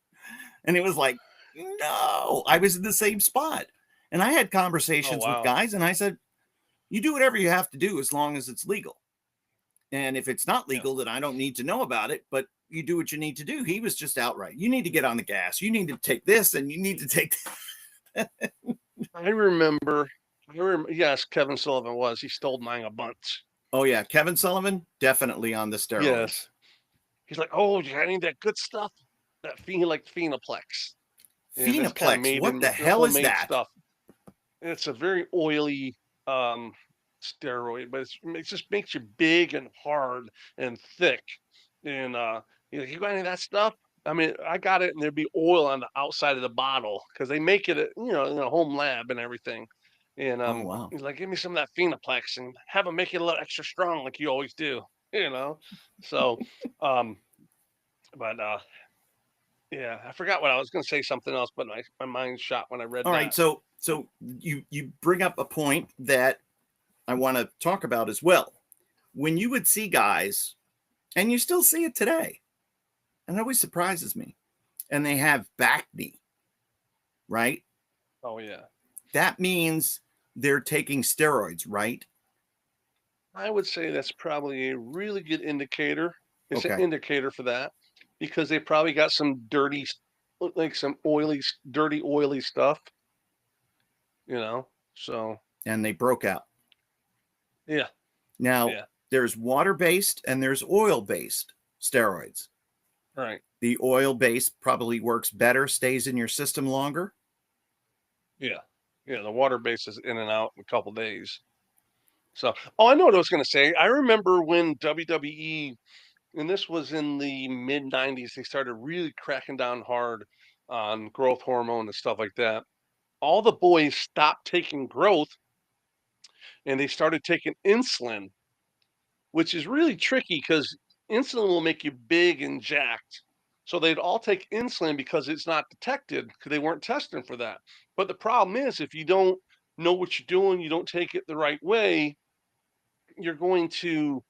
And it was like, no, I was in the same spot. And I had conversations with guys and I said, you do whatever you have to do as long as it's legal. And if it's not legal, then I don't need to know about it, but you do what you need to do. He was just outright, you need to get on the gas. You need to take this and you need to take that. I remember, yes, Kevin Sullivan was. He stole mine a bunch. Oh, yeah. Kevin Sullivan, definitely on the steroids. Yes. He's like, oh, I need that good stuff. That Phenoplex. Phenoplex? What the hell is that? Stuff. It's a very oily steroid, but it just makes you big and hard and thick. And you got any of that stuff? I mean, I got it, and there'd be oil on the outside of the bottle because they make it, in a home lab and everything. And oh, wow. He's like, give me some of that Phenoplex and have them make it a little extra strong, like you always do. So, but yeah, I forgot what I was going to say. Something else, but my mind shot when I read. All right, so you bring up a point that I want to talk about as well. When you would see guys, and you still see it today, and it always surprises me, and they have back knee, right? Oh yeah, that means they're taking steroids, right? I would say that's probably a really good indicator. It's Okay. an indicator for that, because they probably got some dirty, like some dirty, oily stuff, so. And they broke out. Yeah. Now, there's water-based and there's oil-based steroids. Right. The oil-based probably works better, stays in your system longer. Yeah. Yeah, the water-based is in and out in a couple days. So, I know what I was going to say. I remember when WWE, and this was in the mid-90s, they started really cracking down hard on growth hormone and stuff like that. All the boys stopped taking growth and they started taking insulin, which is really tricky because insulin will make you big and jacked. So they'd all take insulin because it's not detected, because they weren't testing for that. But the problem is, if you don't know what you're doing, you don't take it the right way, you're going to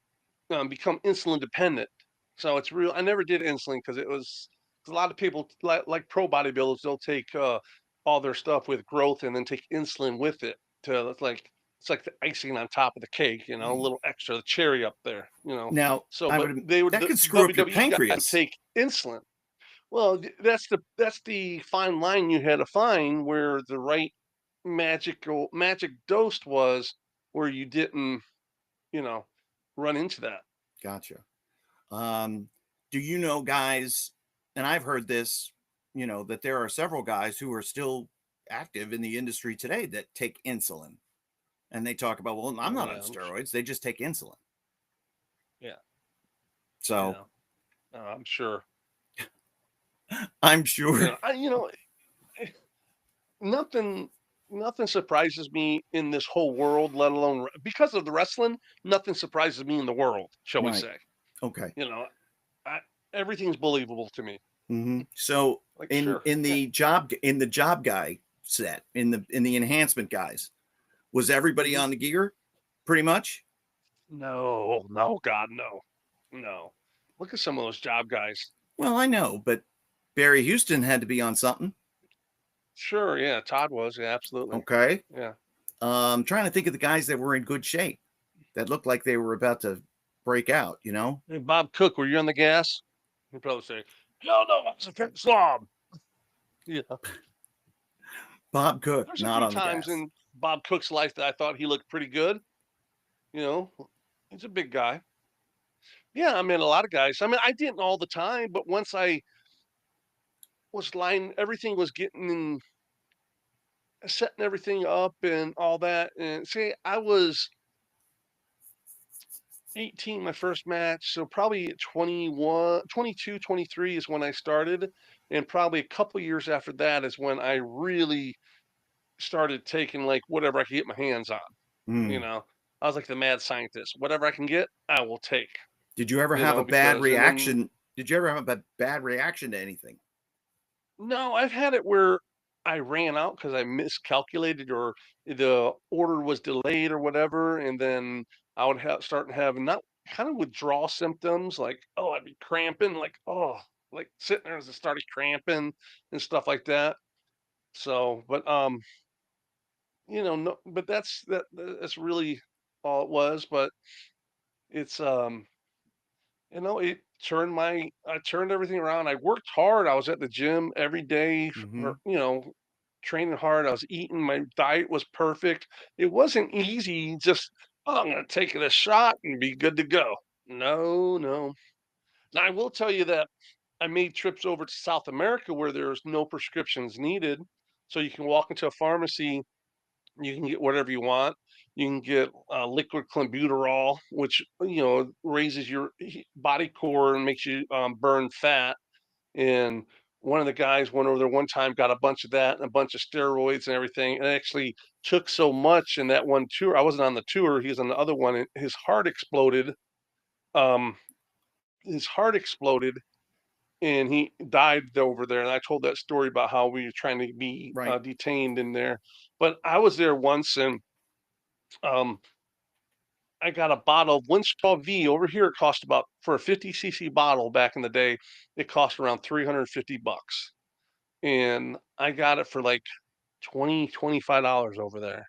become insulin dependent. So it's real. I never did insulin because it was a lot of people like pro bodybuilders. They'll take all their stuff with growth and then take insulin with it to it's like the icing on top of the cake, a little extra, the cherry up there, Now, So, that could screw up your pancreas. Take insulin. Well, that's the fine line you had to find where the right magic dose was, where you didn't, run into that. Gotcha. Do you know guys, and I've heard this, that there are several guys who are still active in the industry today that take insulin, and they talk about, well, I'm not on steroids. They just take insulin. Yeah. So I'm sure. I'm sure. Nothing surprises me in this whole world, let alone because of the wrestling. Nothing surprises me in the world, shall we say? Okay. Everything's believable to me. Mm-hmm. So in the job guy set, in the enhancement guys, was everybody on the gear pretty much? No, God, no. Look at some of those job guys. Well, I know, but Barry Houston had to be on something. Sure, yeah. Todd was, yeah, absolutely. Okay. Yeah. I'm trying to think of the guys that were in good shape that looked like they were about to break out, Hey, Bob Cook, were you on the gas? He'd probably say, Hell no, I was a fat slob. Yeah. Bob Cook, There's a not few on the times gas. in Bob Cook's life that I thought he looked pretty good. You know, he's a big guy. Yeah, I mean, a lot of guys. I mean, I didn't all the time, but once I was everything was getting setting everything up and all that. And say I was 18 my first match, so probably at 21, 22, 23 is when I started, and probably a couple years after that is when I really started taking like whatever I could get my hands on. You Mm. know, I was like the mad scientist. Whatever I can get, I will take. Did you ever You have know, a bad because and then reaction? Did you ever have a bad reaction to anything? no, I've had it where I ran out because I miscalculated or the order was delayed or whatever, and then I would start having not kind of withdrawal symptoms, like oh, I'd be cramping, like oh, like sitting there as I started cramping and stuff like that. So, but no, but that's really all it was. But it's it turned I turned everything around. I worked hard. I was at the gym every day Mm-hmm. for, training hard. I was eating. My diet was perfect. It wasn't easy just, oh, I'm going to take a shot and be good to go. No, no. Now, I will tell you that I made trips over to South America where there's no prescriptions needed. So you can walk into a pharmacy, you can get whatever you want. You can get liquid clenbuterol, which raises your body core and makes you burn fat. And one of the guys went over there one time, got a bunch of that and a bunch of steroids and everything, and actually took so much in that one tour. I wasn't on the tour; he was on the other one. And his heart exploded. Um, his heart exploded, and he died over there. And I told that story about how we were trying to be Right. detained in there. But I was there once, and um, I got a bottle of Winstraw V. Over here, it cost about for a 50 cc bottle back in the day. It cost around $350, and I got it for like 25 dollars over there.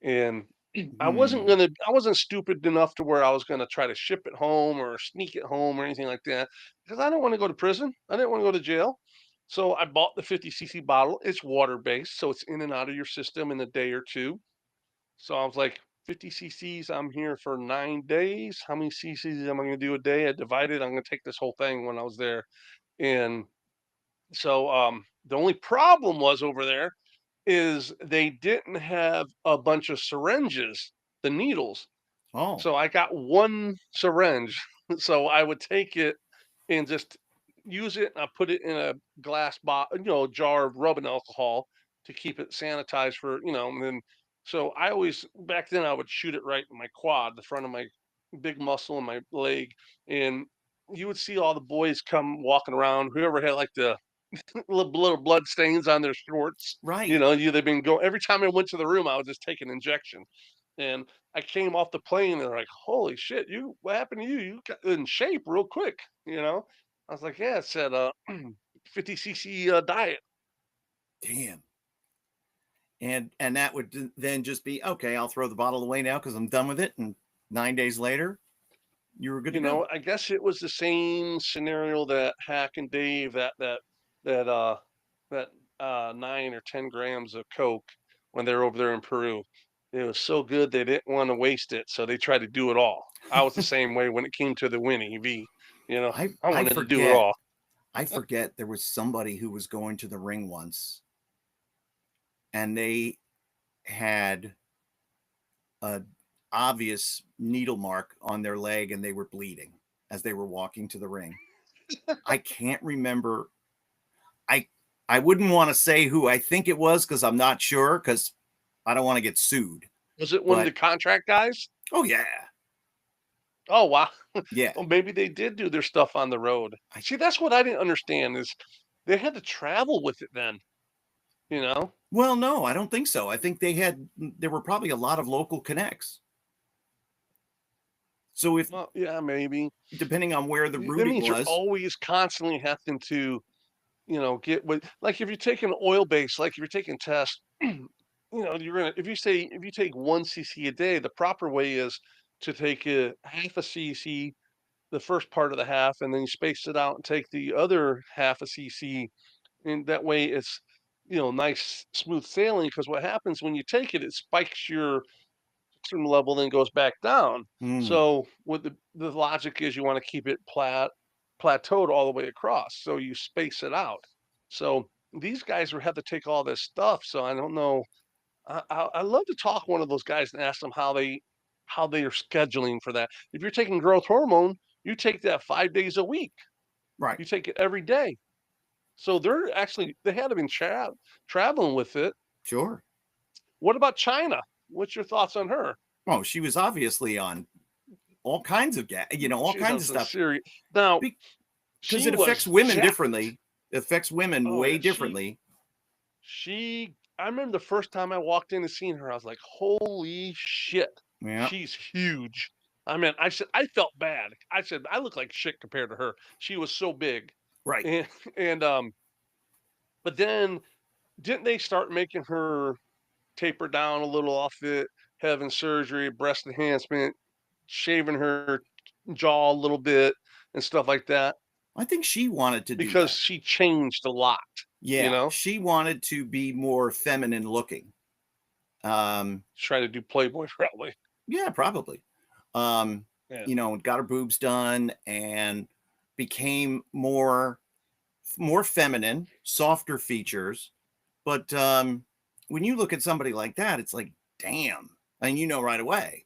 And Hmm. I wasn't stupid enough to where I was gonna try to ship it home or sneak it home or anything like that because I didn't want to go to prison. I didn't want to go to jail. So I bought the 50 cc bottle. It's water based, so it's in and out of your system in a day or two. So I was like, 50 cc's, I'm here for 9 days. How many cc's am I going to do a day? I divided, I'm going to take this whole thing when I was there. And so the only problem was over there is they didn't have a bunch of syringes, the needles. Oh. So I got one syringe. So I would take it and just use it. And I put it in a glass jar of rubbing alcohol to keep it sanitized for, and then so I always back then I would shoot it right in my quad, the front of my big muscle in my leg. And you would see all the boys come walking around, whoever had like the little blood stains on their shorts. Right. They've been going every time I went to the room, I would just take an injection. And I came off the plane and they're like, "Holy shit, what happened to you? You got in shape real quick." I was like, "Yeah, it said 50 cc diet." Damn. And that would then just be okay. I'll throw the bottle away now because I'm done with it. And 9 days later, you were good to go. I guess it was the same scenario that Hack and Dave that uh that 9 or 10 grams of coke when they were over there in Peru. It was so good they didn't want to waste it, so they tried to do it all. I was the same way when it came to the Winnie V. I I I wanted to do it forget. all. I forget there was somebody who was going to the ring once, and they had a obvious needle mark on their leg, and they were bleeding as they were walking to the ring. I can't remember. I I wouldn't want to say who I think it was because I'm not sure because I don't want to get sued. Was it one of the But contract guys? oh yeah, Oh wow. yeah. Well, maybe they did do their stuff on the road. I, See, that's what I didn't understand is they had to travel with it then, you know? well, no, I don't think so. I think there were probably a lot of local connects. So if Well, yeah, maybe. depending on where the That routing means you're was, always constantly having to, get with like if you're taking oil base, like if you're taking tests, if you take 1 cc a day, the proper way is to take a half a cc the first part of the half, and then you space it out and take the other half a cc, and that way it's nice smooth sailing. Because what happens when you take it, it spikes your certain level, then goes back down. Mm, So what the logic is, you want to keep it plateaued all the way across, so you space it out. So these guys have to take all this stuff. So I don't know. I love to talk to one of those guys and ask them how they are scheduling for that. If you're taking growth hormone, you take that 5 days a week. right. You take it every day. So they had to been traveling with it. Sure. What about China? What's your thoughts on her? Oh, she was obviously on all kinds of all She's on kinds of some stuff serious. Now because she it affects was women jacked. differently. It affects women Oh way yeah, differently. I remember the first time I walked in and seen her, I was like, holy shit, Yeah. she's huge. I mean, I felt bad. I said, I look like shit compared to her. She was so big. Right. And but then didn't they start making her taper down a little off it, having surgery, breast enhancement, shaving her jaw a little bit and stuff like that? I think she wanted to do Because that. she changed a lot, you Yeah, know? she wanted to be more feminine looking. Try to do Playboy probably. Yeah, probably. Um, Yeah. Got her boobs done and became more feminine, softer features. But when you look at somebody like that, it's like, damn. And right away.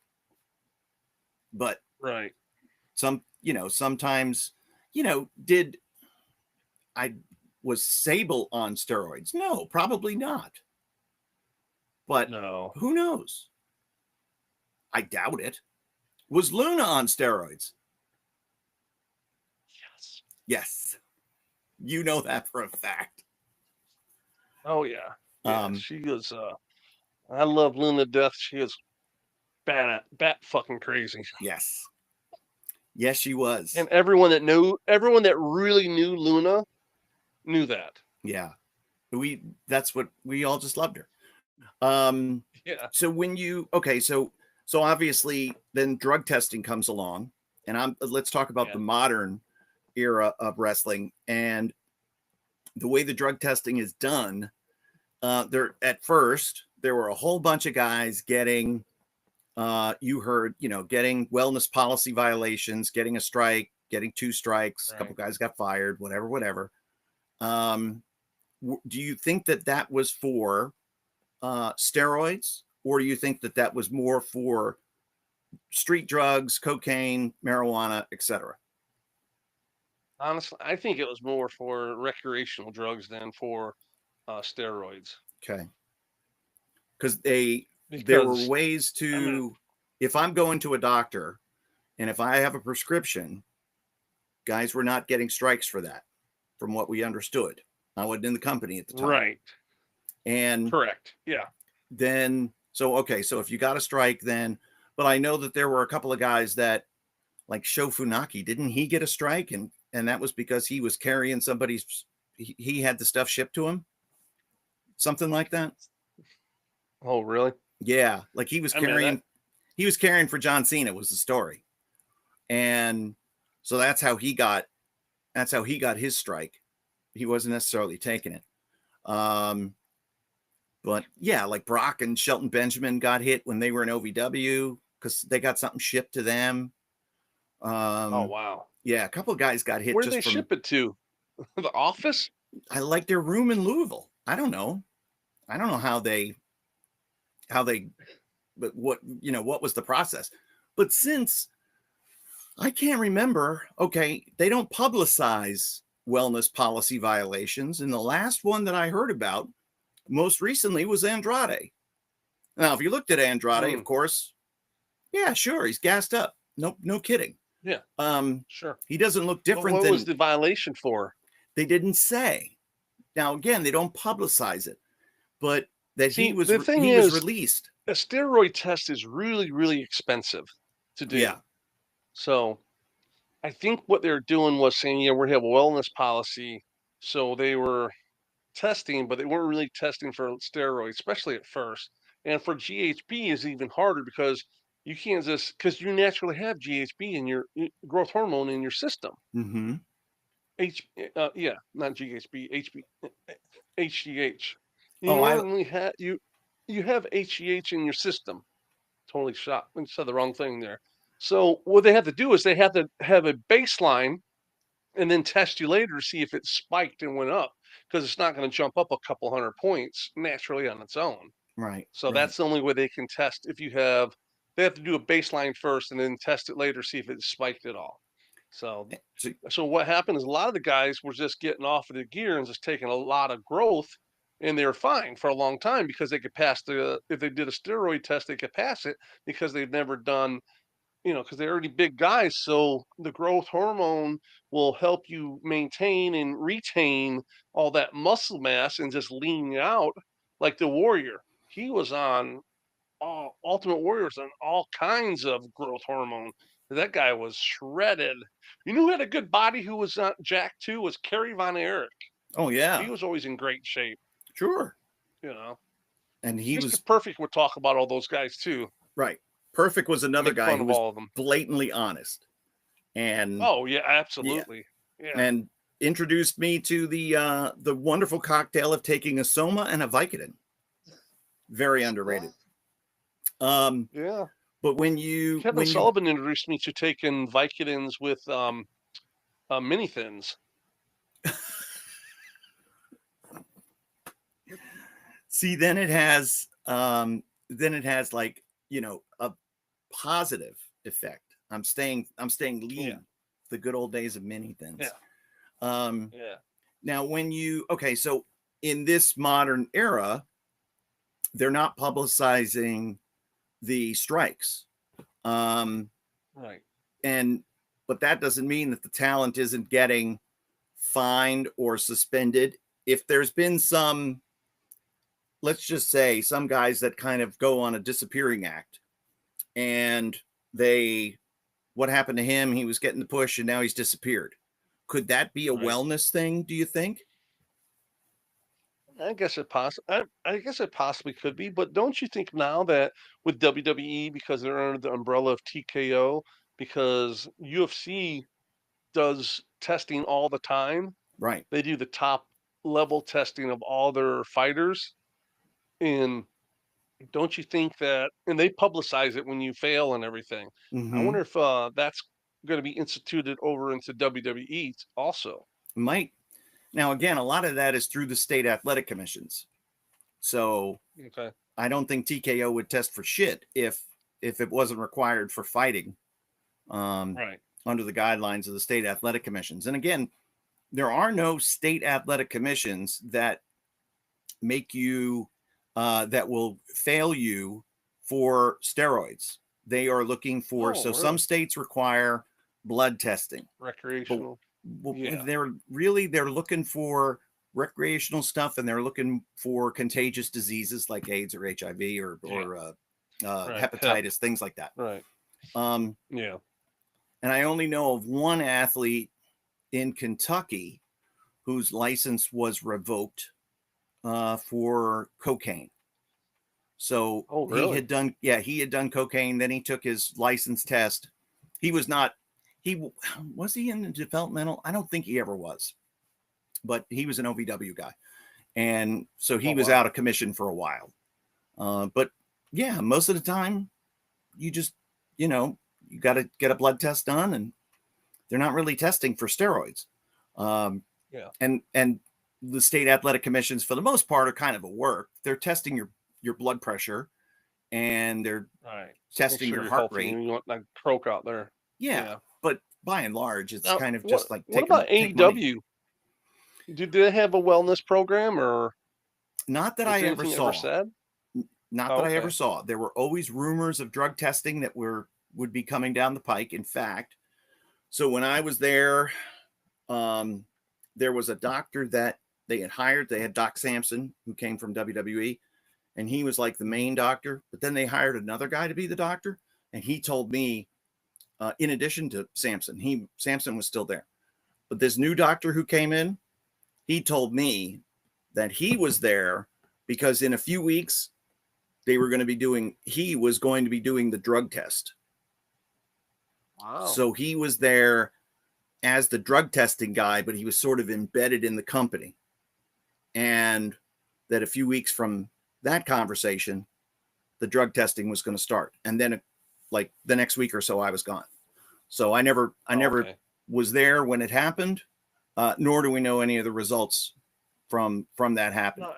But Right. sometimes, did I was Sable on steroids? No, probably not. But No. who knows? I doubt it. Was Luna on steroids? Yes. Yes. You know that for a fact. Oh yeah. Yeah. Um, She was I love Luna to death. She was bat fucking crazy. yes. Yes, she was. And everyone that really knew Luna knew that. Yeah. That's what we all just loved her. Um, Yeah. so so obviously then drug testing comes along, and let's talk about Yeah. the modern era of wrestling and the way the drug testing is done. At first there were a whole bunch of guys getting getting wellness policy violations, getting a strike, getting 2 strikes, a couple guys got fired, whatever. Do you think that was for steroids, or do you think that was more for street drugs, cocaine, marijuana, etc.? Honestly, I think it was more for recreational drugs than for steroids. Okay. Because there were Because ways to, if I'm going to a doctor and if I have a prescription, guys were not getting strikes for that, from what we understood. I wasn't in the company at the time. Right. And correct. Yeah. then, so if you got a strike, then, but I know that there were a couple of guys that, like Sho Funaki, didn't he get a strike? And that was because he was carrying he had the stuff shipped to him, something like that. Oh, really? Yeah, like he was carrying for John Cena was the story, and so that's how he got his strike. He wasn't necessarily taking it. But yeah, like Brock and Shelton Benjamin got hit when they were in OVW because they got something shipped to them. Oh wow. Yeah, a couple of guys got hit. Where did they ship it to? The office? I like their room in Louisville. I don't know how they, but what was the process? But since I can't remember, they don't publicize wellness policy violations. And the last one that I heard about most recently was Andrade. Now, if you looked at Andrade, of course, yeah, sure, he's gassed up. No kidding. Yeah. Sure. He doesn't look different. What was the violation for? They didn't say. Now, again, they don't publicize it, but that he was released. A steroid test is really, really expensive to do. Yeah. So I think what they're doing was saying, yeah, we have a wellness policy. So they were testing, but they weren't really testing for steroids, especially at first. And for GHB is even harder because You can't just because you naturally have GHB in your growth hormone in your system. Mm-hmm. Yeah, not GHB, HGH. You Oh, normally have you have HGH in your system. Totally shot. I said the wrong thing there. So what they have to do is they have to have a baseline and then test you later to see if it spiked and went up because it's not going to jump up a couple hundred points naturally on its own. right. So Right. that's the only way they can test if you have. They have to do a baseline first and then test it later, see if it spiked at all. So, So, so what happened is a lot of the guys were just getting off of the gear and just taking a lot of growth, and they were fine for a long time because they could pass the. If they did a steroid test, they could pass it because they've never done, because they're already big guys. So the growth hormone will help you maintain and retain all that muscle mass and just lean you out like the warrior. He was on Ultimate Warriors on all kinds of growth hormone. That guy was shredded. You know who had a good body who was Jack too was Kerry Von Erich. oh yeah, He was always in great shape. sure. You know, And he Mr. was Perfect would talk about all those guys too. right. Perfect was another Make guy fun who of was all of them. blatantly honest, and Oh yeah, absolutely. Yeah. and introduced me to the wonderful cocktail of taking a Soma and a Vicodin. Very underrated. Yeah. But when Kevin you Sullivan introduced me to taking Vicodins with mini thins. see, then it has like, a positive effect. I'm staying lean. Yeah. The good old days of mini thins. Yeah. Yeah. Now so in this modern era, they're not publicizing the strikes. Right. But that doesn't mean that the talent isn't getting fined or suspended. If there's been some, let's just say, some guys that kind of go on a disappearing act, and what happened to him? He was getting the push and now he's disappeared. Could that be a Right. wellness thing, do you think? I guess it possibly could be, but don't you think now that with WWE, because they're under the umbrella of TKO, because UFC does testing all the time, Right. they do the top level testing of all their fighters, and don't you think that, and they publicize it when you fail and everything. I Mm-hmm. wonder if that's going to be instituted over into WWE also. Might. Now, again, a lot of that is through the state athletic commissions. So Okay. I don't think TKO would test for shit if it wasn't required for fighting Right. under the guidelines of the state athletic commissions. And again, there are no state athletic commissions that make you that will fail you for steroids. They are looking for, so Really? some states require blood testing. Recreational. Yeah. They're looking for recreational stuff, and they're looking for contagious diseases like AIDS or HIV or Right. hepatitis, things like that. Right. Yeah. And I only know of one athlete in Kentucky whose license was revoked for cocaine. So Oh, really? he had done cocaine. Then he took his license test. He was he in the developmental? I don't think he ever was, but he was an OVW guy. And so he was out of commission for a while. But yeah, most of the time you just, you got to get a blood test done, and they're not really testing for steroids. Yeah. And the state athletic commissions, for the most part, are kind of a work. They're testing your blood pressure, and they're testing your heart rate. You want like croak out there. Yeah. But by and large, it's kind of just like what about AEW? Do they have a wellness program or not that I ever saw? Not that I ever saw. There were always rumors of drug testing that would be coming down the pike. In fact, so when I was there, there was a doctor that they had hired. They had Doc Sampson, who came from WWE, and he was like the main doctor. But then they hired another guy to be the doctor, and he told me, in addition to Sampson, Sampson was still there. But this new doctor who came in, he told me that he was there because in a few weeks, he was going to be doing the drug test. Wow. So he was there as the drug testing guy, but he was sort of embedded in the company. And that a few weeks from that conversation, the drug testing was going to start. And then like the next week or so, I was gone. So I never was there when it happened, nor do we know any of the results from that happening.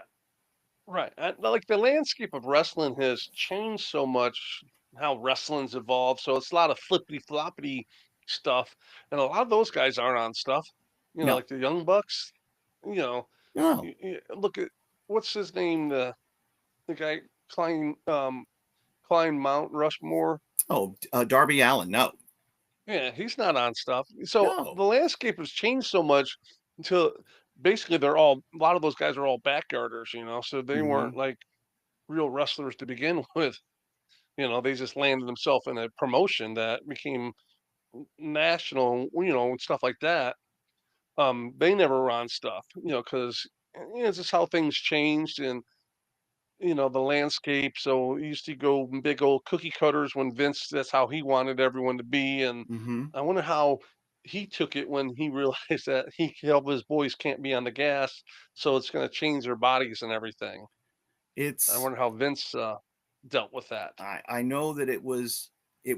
Right. Like the landscape of wrestling has changed so much, how wrestling's evolved. So it's a lot of flippity floppity stuff. And a lot of those guys aren't on stuff, No. like the Young Bucks, No. Look at, what's his name? The guy climbed Mount Rushmore. Oh, Darby Allin. No. Yeah, he's not on stuff. So the landscape has changed so much until basically a lot of those guys are all backyarders, so they weren't like real wrestlers to begin with. They just landed themselves in a promotion that became national, and stuff like that. They never were on stuff, because it's just how things changed and the landscape. So he used to go big old cookie cutters when Vince, that's how he wanted everyone to be. And I wonder how he took it when he realized that his boys can't be on the gas, so it's going to change their bodies and everything. I wonder how Vince dealt with that. I know that it was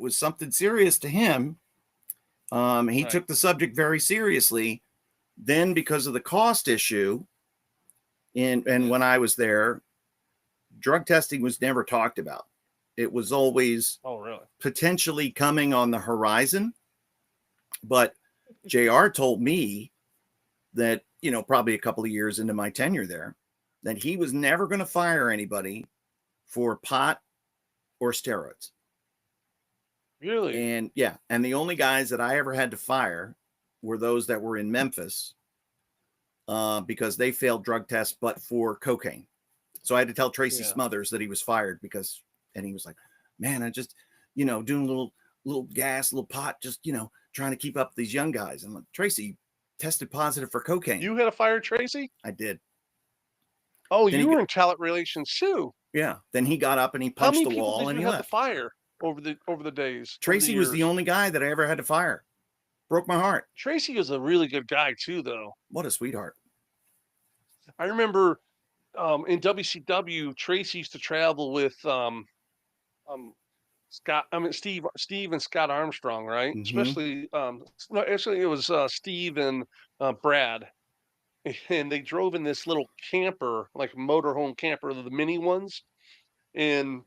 something serious to him. He took the subject very seriously. Then because of the cost issue, and when I was there, drug testing was never talked about. It was always potentially coming on the horizon. But JR told me that, probably a couple of years into my tenure there, that he was never going to fire anybody for pot or steroids. Really? And yeah. And the only guys that I ever had to fire were those that were in Memphis, because they failed drug tests, but for cocaine. So I had to tell Tracy Smothers that he was fired and he was like, man, I just, doing a little gas, a little pot, just, trying to keep up with these young guys. And like, Tracy tested positive for cocaine. You had to fire Tracy? I did. Oh, then you were in talent relations too. Yeah. Then he got up and he punched the wall and he left. How many people did you have to fire over the days? Tracy was the only guy that I ever had to fire. Broke my heart. Tracy was a really good guy too, though. What a sweetheart. I remember in WCW, Tracy used to travel with Steve and Scott Armstrong, right? Especially no, actually it was Steve and Brad. And they drove in this little camper, like motorhome camper, the mini ones, and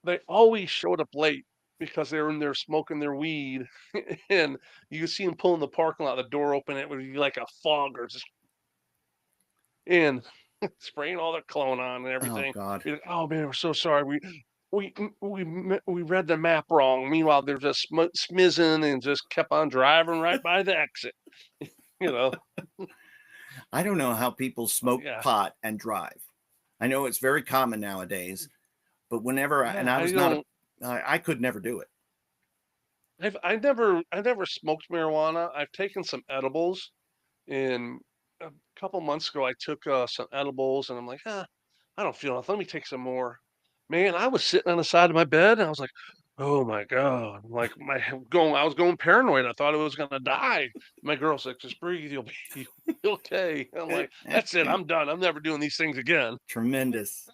they always showed up late because they were in there smoking their weed, and you could see them pulling the parking lot, the door open, it would be like a fog or just, and spraying all their cologne on and everything. Oh God! Like, oh man, we're so sorry. We read the map wrong. Meanwhile, they're just smizzing and just kept on driving right by the exit. I don't know how people smoke pot and drive. I know it's very common nowadays, but whenever I could never do it. I never smoked marijuana. I've taken some edibles, and a couple months ago I took some edibles, and I'm like, I don't feel enough. Let me take some more. Man, I was sitting on the side of my bed, and I was like, oh my God. Like I was going paranoid. I thought I was gonna die. My girl's like, just breathe, you'll be okay. I'm like, that's it, I'm done. I'm never doing these things again. Tremendous.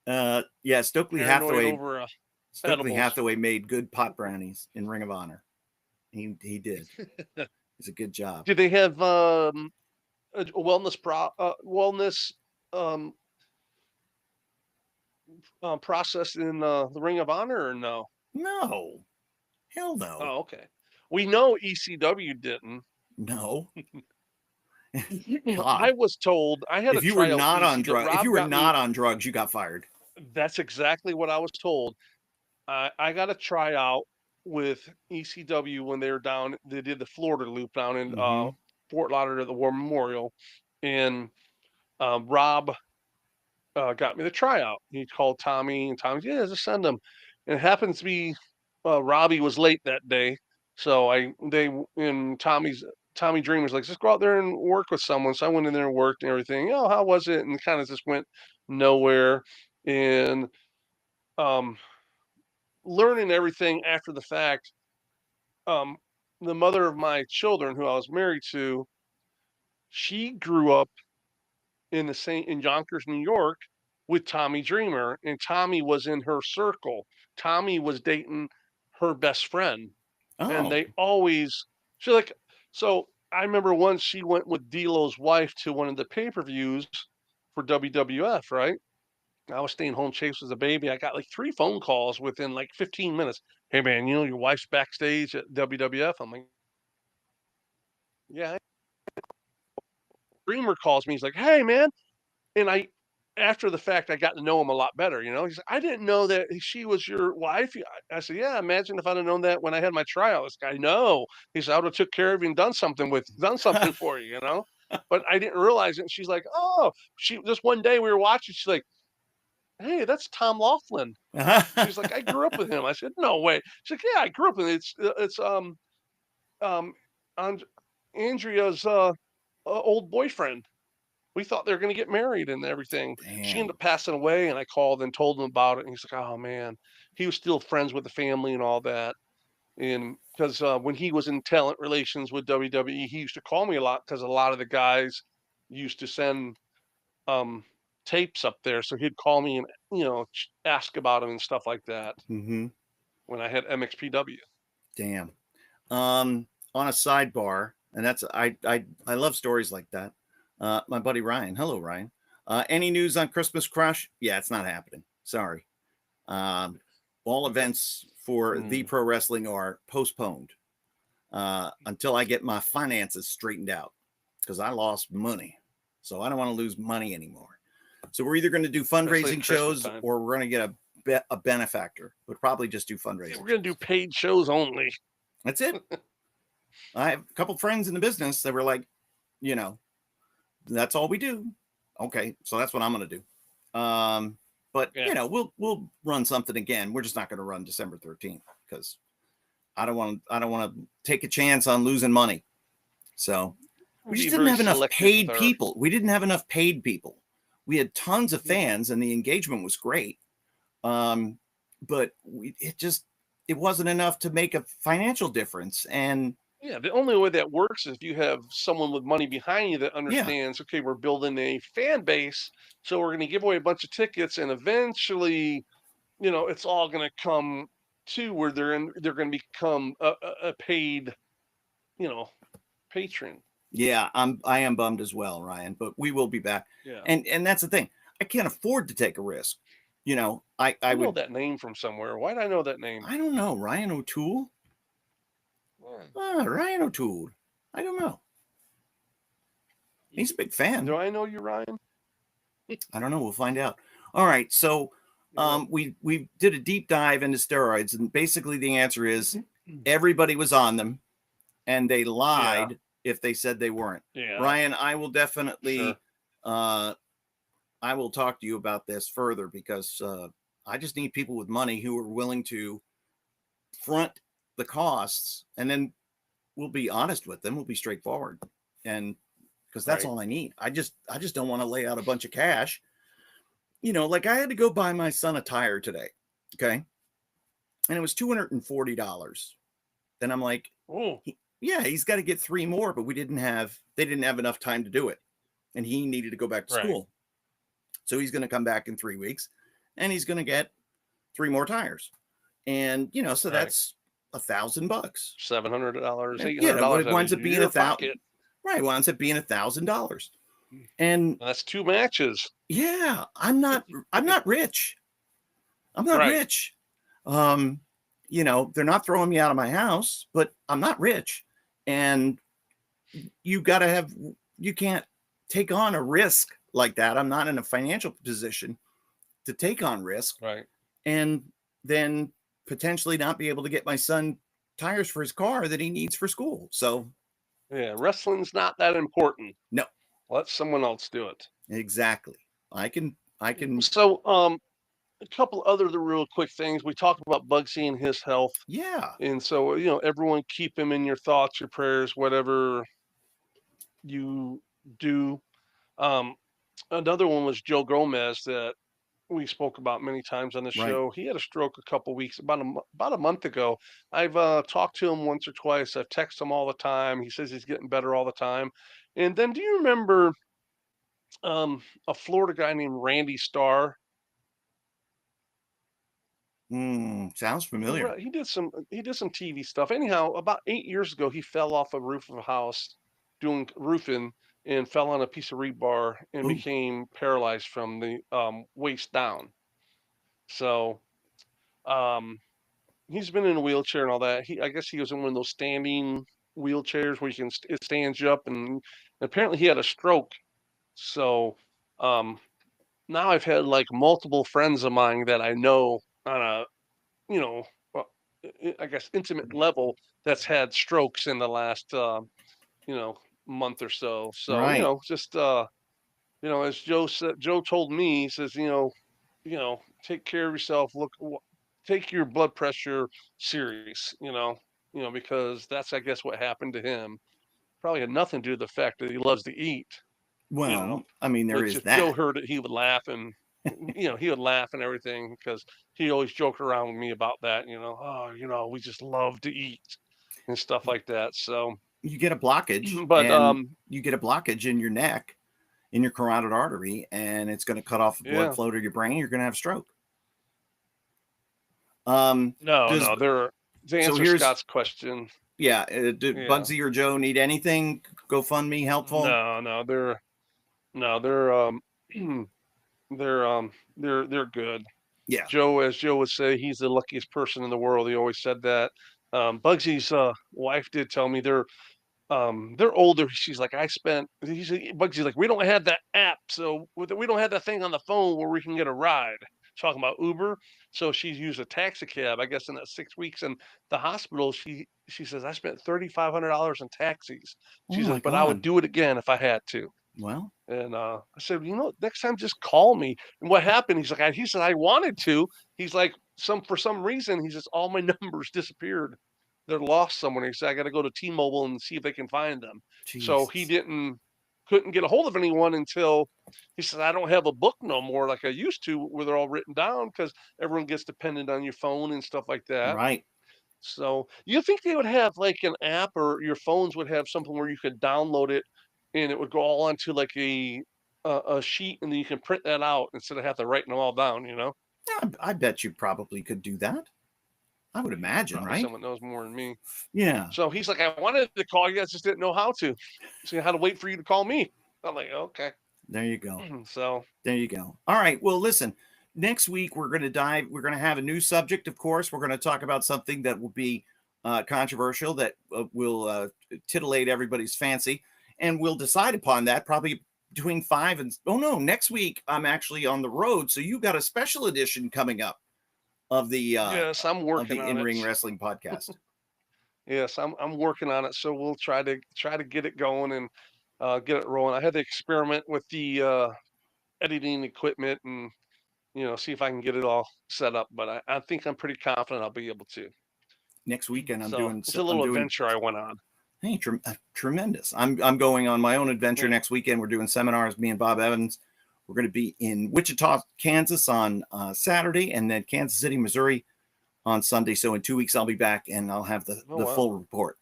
Stokely Hathaway made good pot brownies in Ring of Honor. He did. It's a good job. Do they have a wellness process in the Ring of Honor, or no? No. Hell no. Oh, okay. We know ECW didn't. No. I was told I had if you were not on drugs, you got fired. That's exactly what I was told. I got a tryout with ECW when they were down. They did the Florida Loop down in Fort Lauderdale, the War Memorial, and Rob got me the tryout. He called Tommy, and Tommy, just send him. And it happens to be Robbie was late that day, so Tommy Dream was like, just go out there and work with someone. So I went in there and worked and everything. Oh, how was it? And kind of just went nowhere. and learning everything after the fact. The mother of my children, who I was married to, she grew up in Yonkers, New York, with Tommy Dreamer, and Tommy was in her circle. Tommy was dating her best friend, and Oh, they always she like so. I remember once she went with D'Lo's wife to one of the pay-per-views for WWF, right? I was staying home, Chase was a baby. I got like 3 phone calls within like 15 minutes. Hey man, you know your wife's backstage at WWF? I'm like, yeah. Dreamer calls me. He's like, hey man, and after the fact, I got to know him a lot better. He's like, I didn't know that she was your wife. I said, yeah. Imagine if I'd have known that when I had my trial. This guy, no. He said, I would have took care of you and done something for you. But I didn't realize it. And she's like, oh, she just one day we were watching. She's like, hey, that's Tom Laughlin. She's like, I grew up with him. I said, no way. She's like, yeah, I grew up with him. It's um Andrea's old boyfriend. We thought they were going to get married and everything. She damn. ended up passing away, and I called and told him about it. And he's like, "Oh man," he was still friends with the family and all that. And because when he was in talent relations with WWE, he used to call me a lot because a lot of the guys used to send um, tapes up there, so he'd call me and ask about him and stuff like that. Mm-hmm. When I had MXPW. Damn. On a sidebar, and that's I love stories like that. My buddy Ryan. Hello, Ryan. Any news on Christmas Crush? Yeah, it's not happening. Sorry. All events for the pro wrestling are postponed until I get my finances straightened out because I lost money. So I don't want to lose money anymore. So we're either going to do fundraising shows or we're going to get a benefactor, but probably just do fundraising. Yeah, we're going to do paid shows only. That's it. I have a couple friends in the business that were like, that's all we do. Okay, so that's what I'm going to do. But we'll run something again. We're just not going to run December 13th because I don't want to take a chance on losing money. So we just didn't have enough paid people. We didn't have enough paid people. We had tons of fans and the engagement was great. But it wasn't enough to make a financial difference. And yeah, the only way that works is if you have someone with money behind you that understands, okay, we're building a fan base, so we're going to give away a bunch of tickets, and eventually, it's all going to come to where they're going to become a paid, patron. Yeah, I am bummed as well, Ryan, but we will be back. Yeah. And that's the thing. I can't afford to take a risk. I know that name from somewhere. Why did I know that name? I don't know. Ryan O'Toole? Ryan O'Toole. I don't know. He's a big fan. Do I know you, Ryan? I don't know. We'll find out. All right. So we did a deep dive into steroids, and basically the answer is everybody was on them and they lied if they said they weren't. Yeah. Ryan, I will definitely I will talk to you about this further because I just need people with money who are willing to front the costs, and then we'll be honest with them. We'll be straightforward, and because that's all I need. I just don't want to lay out a bunch of cash. Like I had to go buy my son a tire today, okay, and it was $240. Then I'm like, he's got to get 3 more, but they didn't have enough time to do it, and he needed to go back to school, so he's going to come back in 3 weeks, and he's going to get 3 more tires, and so that's $1,000, $700, $800. Yeah, it winds up being $1,000. Right, winds up being $1,000, and that's 2 matches. Yeah, I'm not rich. I'm not rich. They're not throwing me out of my house, but I'm not rich, and you can't take on a risk like that. I'm not in a financial position to take on risk, right? And then potentially not be able to get my son tires for his car that he needs for school. So yeah, wrestling's not that important. No. Let someone else do it. Exactly. I can. So a couple other real quick things. We talked about Bugsy and his health. Yeah. And so, everyone keep him in your thoughts, your prayers, whatever you do. Another one was Joe Gomez that we spoke about many times on the Right. show. He had a stroke a couple weeks, about a month ago. I've talked to him once or twice. I've texted him all the time. He says he's getting better all the time. And then, do you remember a Florida guy named Randy Starr? Sounds familiar. He did some TV stuff. Anyhow, about 8 years ago, he fell off a roof of a house doing roofing and fell on a piece of rebar and Ooh. became paralyzed from the waist down. So um, he's been in a wheelchair and all that. I guess he was in one of those standing wheelchairs where it stands you up, and apparently he had a stroke. So um, now I've had like multiple friends of mine that I know on a, you know, uh, I guess intimate level that's had strokes in the last month or so. So Right. just as Joe said, Joe told me, he says, take care of yourself. Take your blood pressure serious. Because that's, I guess, what happened to him. Probably had nothing to do with the fact that he loves to eat. Well, I mean, there Which is if Joe that. heard it, he would laugh and he would laugh and everything because he always joked around with me about that. We just love to eat and stuff like that. So, You get a blockage, but and you get a blockage in your neck, in your carotid artery, and it's going to cut off the blood yeah, flow to your brain. You're going to have a stroke. no, Does to so answer here's Scott's question, yeah. Did yeah, Bugsy or Joe need anything? GoFundMe helpful? no, they're they're good. Yeah. Joe, as Joe would say, he's the luckiest person in the world. He always said that. Bugsy's wife did tell me they're older. She's like, Bugsy's like, we don't have that app, so we don't have that thing on the phone where we can get a ride. Talking about Uber, so she's used a taxi cab. I guess in that 6 weeks in the hospital, she says I spent $3,500 in taxis. Oh She my says, but I would God. do it again if I had to. Well, And I said, next time just call me. And what happened? He said, I wanted to. He's like, for some reason, he says, all my numbers disappeared. They're lost somewhere. He said, I got to go to T-Mobile and see if they can find them. So he Jesus. couldn't get a hold of anyone until he said, I don't have a book no more like I used to where they're all written down because everyone gets dependent on your phone and stuff like that. Right. So you think they would have like an app or your phones would have something where you could download it and it would go all onto like a sheet and then you can print that out instead of have to write them all down, Yeah, I bet you probably could do that. I would imagine, Probably right? someone knows more than me. Yeah. So he's like, I wanted to call you, I just didn't know how to. So I had to wait for you to call me. I'm like, okay. There you go. So There you go. All right. Well, listen, next week we're going to have a new subject, of course. We're going to talk about something that will be controversial, that will titillate everybody's fancy. And we'll decide upon that probably between 5 and, oh no, next week I'm actually on the road. So you got a special edition coming up of the yes, I'm working on In-Ring it. Wrestling podcast. Yes, I'm working on it. So we'll try to get it going and get it rolling. I had to experiment with the editing equipment and see if I can get it all set up. But I think I'm pretty confident I'll be able to. Next weekend So it's a little adventure I went on. Hey, tremendous. I'm going on my own adventure next weekend. We're doing seminars, me and Bob Evans. We're going to be in Wichita, Kansas on Saturday, and then Kansas City, Missouri on Sunday. So in 2 weeks, I'll be back and I'll have the full report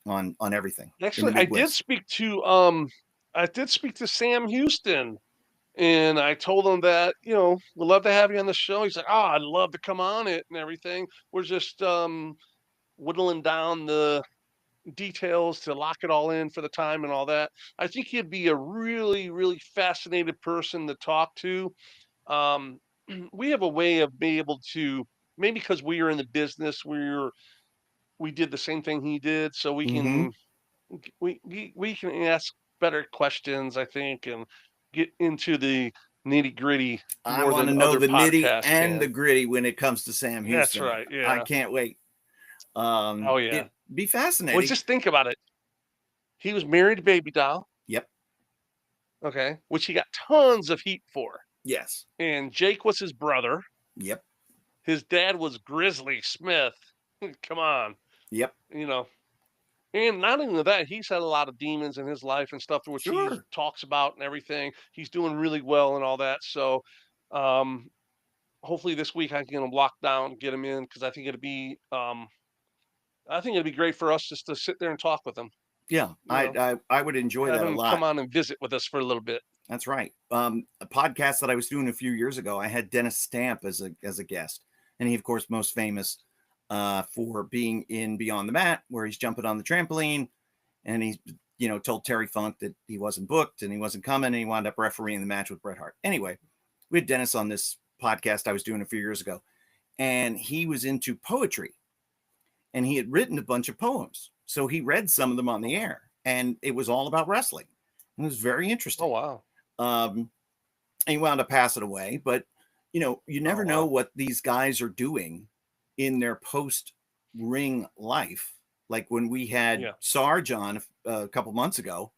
on everything. Actually, I did speak to Sam Houston, and I told him that, we'd love to have you on the show. He's like, oh, I'd love to come on it and everything. We're just whittling down the details to lock it all in for the time and all that. I think he'd be a really, really fascinating person to talk to. We have a way of being able to, maybe because we are in the business, we did the same thing he did, so we can we can ask better questions, I think, and get into the nitty gritty I more want to than know other the nitty podcasts and can. the gritty when it comes to Sam That's Houston. right. Yeah. I can't wait. Oh yeah. It'd be fascinating. Well, just think about it. He was married to Baby Doll. Yep. Okay. Which he got tons of heat for. Yes. And Jake was his brother. Yep. His dad was Grizzly Smith. Come on. Yep. And not only that, he's had a lot of demons in his life and stuff, which he talks about and everything. He's doing really well and all that. So hopefully this week I can get them locked down, get them in, because I think it'd be great for us just to sit there and talk with them. Yeah, I would enjoy Have that a them lot. come on and visit with us for a little bit. That's right. A podcast that I was doing a few years ago, I had Dennis Stamp as a guest, and he, of course, most famous for being in Beyond the Mat, where he's jumping on the trampoline, and he, told Terry Funk that he wasn't booked and he wasn't coming, and he wound up refereeing the match with Bret Hart. Anyway, we had Dennis on this podcast I was doing a few years ago, and he was into poetry, and he had written a bunch of poems, so he read some of them on the air, and it was all about wrestling. It was very interesting. Oh wow. And he wound up passing away, but you never know what these guys are doing in their post-ring life. Like when we had Sarge on a couple months ago,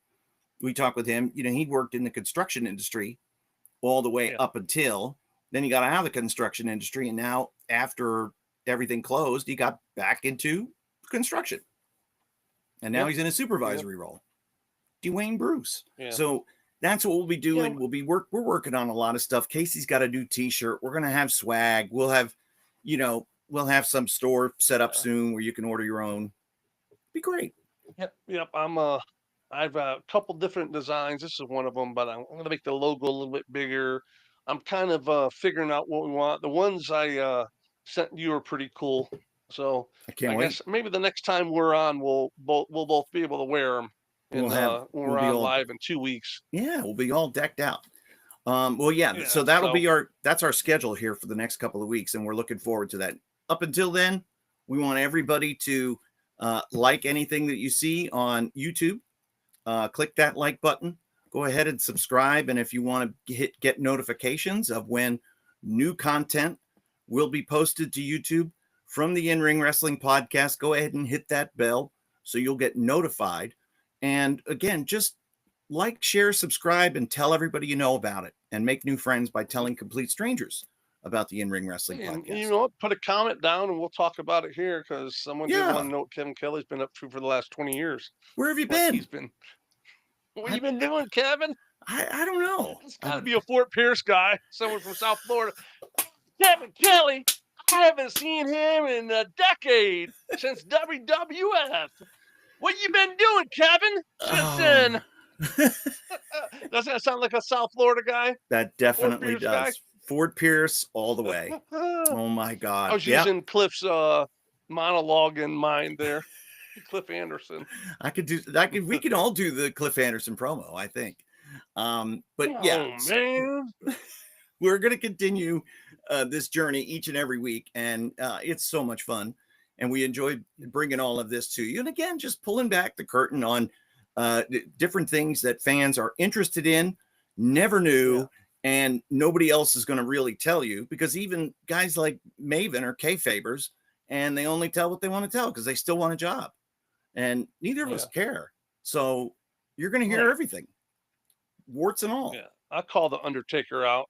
we talked with him. He worked in the construction industry all the way up until then. He got out of the construction industry, and now after everything closed, he got back into construction, and now he's in a supervisory role. Dwayne Bruce. So that's what we'll be doing. We're working on a lot of stuff. Casey's got a new t-shirt. We're going to have swag. We'll have, we'll have some store set up soon where you can order your own. Be great. Yep. I've a couple different designs. This is one of them, but I'm going to make the logo a little bit bigger. I'm kind of figuring out what we want. The ones I sent you are pretty cool. So I guess maybe the next time we're on, we'll both be able to wear them. And we're on live in 2 weeks. Yeah, we'll be all decked out. So that'll be that's our schedule here for the next couple of weeks, and we're looking forward to that. Up until then, we want everybody to like anything that you see on YouTube. Click that like button. Go ahead and subscribe, and if you want to get notifications of when new content will be posted to YouTube from the In-Ring Wrestling Podcast, go ahead and hit that bell so you'll get notified. And again, just like, share, subscribe, and tell everybody you know about it, and make new friends by telling complete strangers about the In-Ring Wrestling Podcast. You know what? Put a comment down and we'll talk about it here, because someone did want to know what Kevin Kelly's been up to for the last 20 years. Where have you been? What have you been doing, Kevin? I don't know. It's got to be a Fort Pierce guy, someone from South Florida. Kevin Kelly, I haven't seen him in a decade, since WWF. What you been doing, Kevin? Since then. Doesn't that sound like a South Florida guy? That definitely does. Guy? Fort Pierce all the way. Oh my God. I was using Cliff's monologue in mind there. Cliff Anderson. We can all do the Cliff Anderson promo, I think. Man. We're going to continue this journey each and every week, and it's so much fun. And we enjoy bringing all of this to you. And again, just pulling back the curtain on different things that fans are interested in, never knew, and nobody else is going to really tell you, because even guys like Maven are kayfabers, and they only tell what they want to tell because they still want a job. And neither of us care. So you're going to hear everything, warts and all. Yeah, I call the Undertaker out.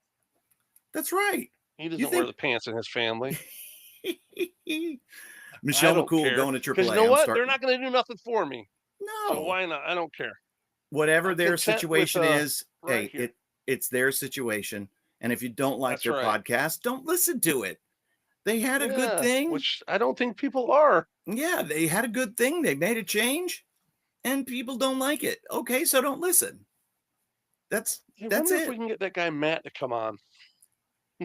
That's right. He doesn't wear the pants in his family. Michelle McCool going to AAA. Because you know what? They're not going to do nothing for me. No. So why not? I don't care. Whatever their situation is, it's their situation. And if you don't like their podcast, don't listen to it. They had a good thing. Which I don't think people are. Yeah, they had a good thing. They made a change, and people don't like it. Okay, so don't listen. That's it. If we can get that guy Matt to come on.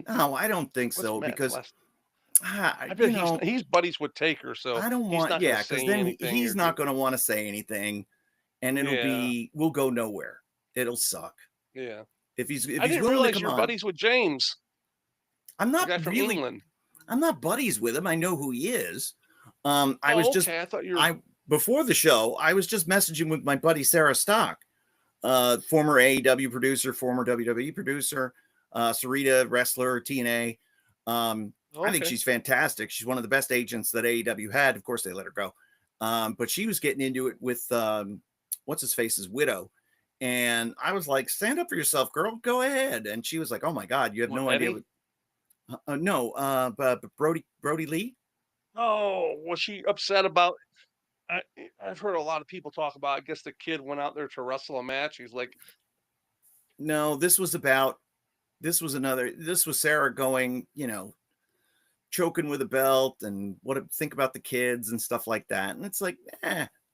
No, I don't think so, because I bet he's buddies with Taker, so I don't want, because then he's not going to want to say anything, and we'll go nowhere. It'll suck. Yeah. If he's I didn't realize you're buddies with James. I'm not the guy from England. I'm not buddies with him. I know who he is. I thought you were. Before the show, I was just messaging with my buddy Sarah Stock, former AEW producer, former WWE producer, Sarita wrestler, TNA. I think she's fantastic. She's one of the best agents that AEW had. Of course, they let her go. But she was getting into it with what's his face's widow. And I was like, stand up for yourself, girl. Go ahead. And she was like, oh my God, you have no idea. But Brody Lee. Oh, was she upset about? I've heard a lot of people talk about. I guess the kid went out there to wrestle a match. He's like, no, this was about this was Sarah going, choking with a belt and think about the kids and stuff like that. And it's like,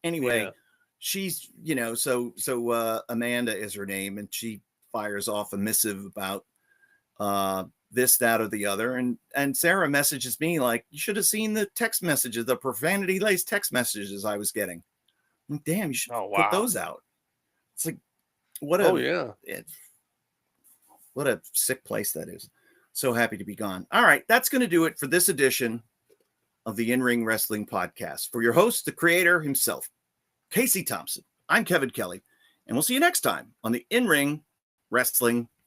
anyway, she's, so Amanda is her name, and she fires off a missive about this, that, or the other. And Sarah messages me like, you should have seen the text messages, the profanity laced text messages I was getting. Like, damn, you should put those out. It's like, what a sick place that is. So happy to be gone. All right, that's going to do it for this edition of the In-Ring Wrestling Podcast. For your host, the creator himself, Casey Thompson, I'm Kevin Kelly, and we'll see you next time on the In-Ring Wrestling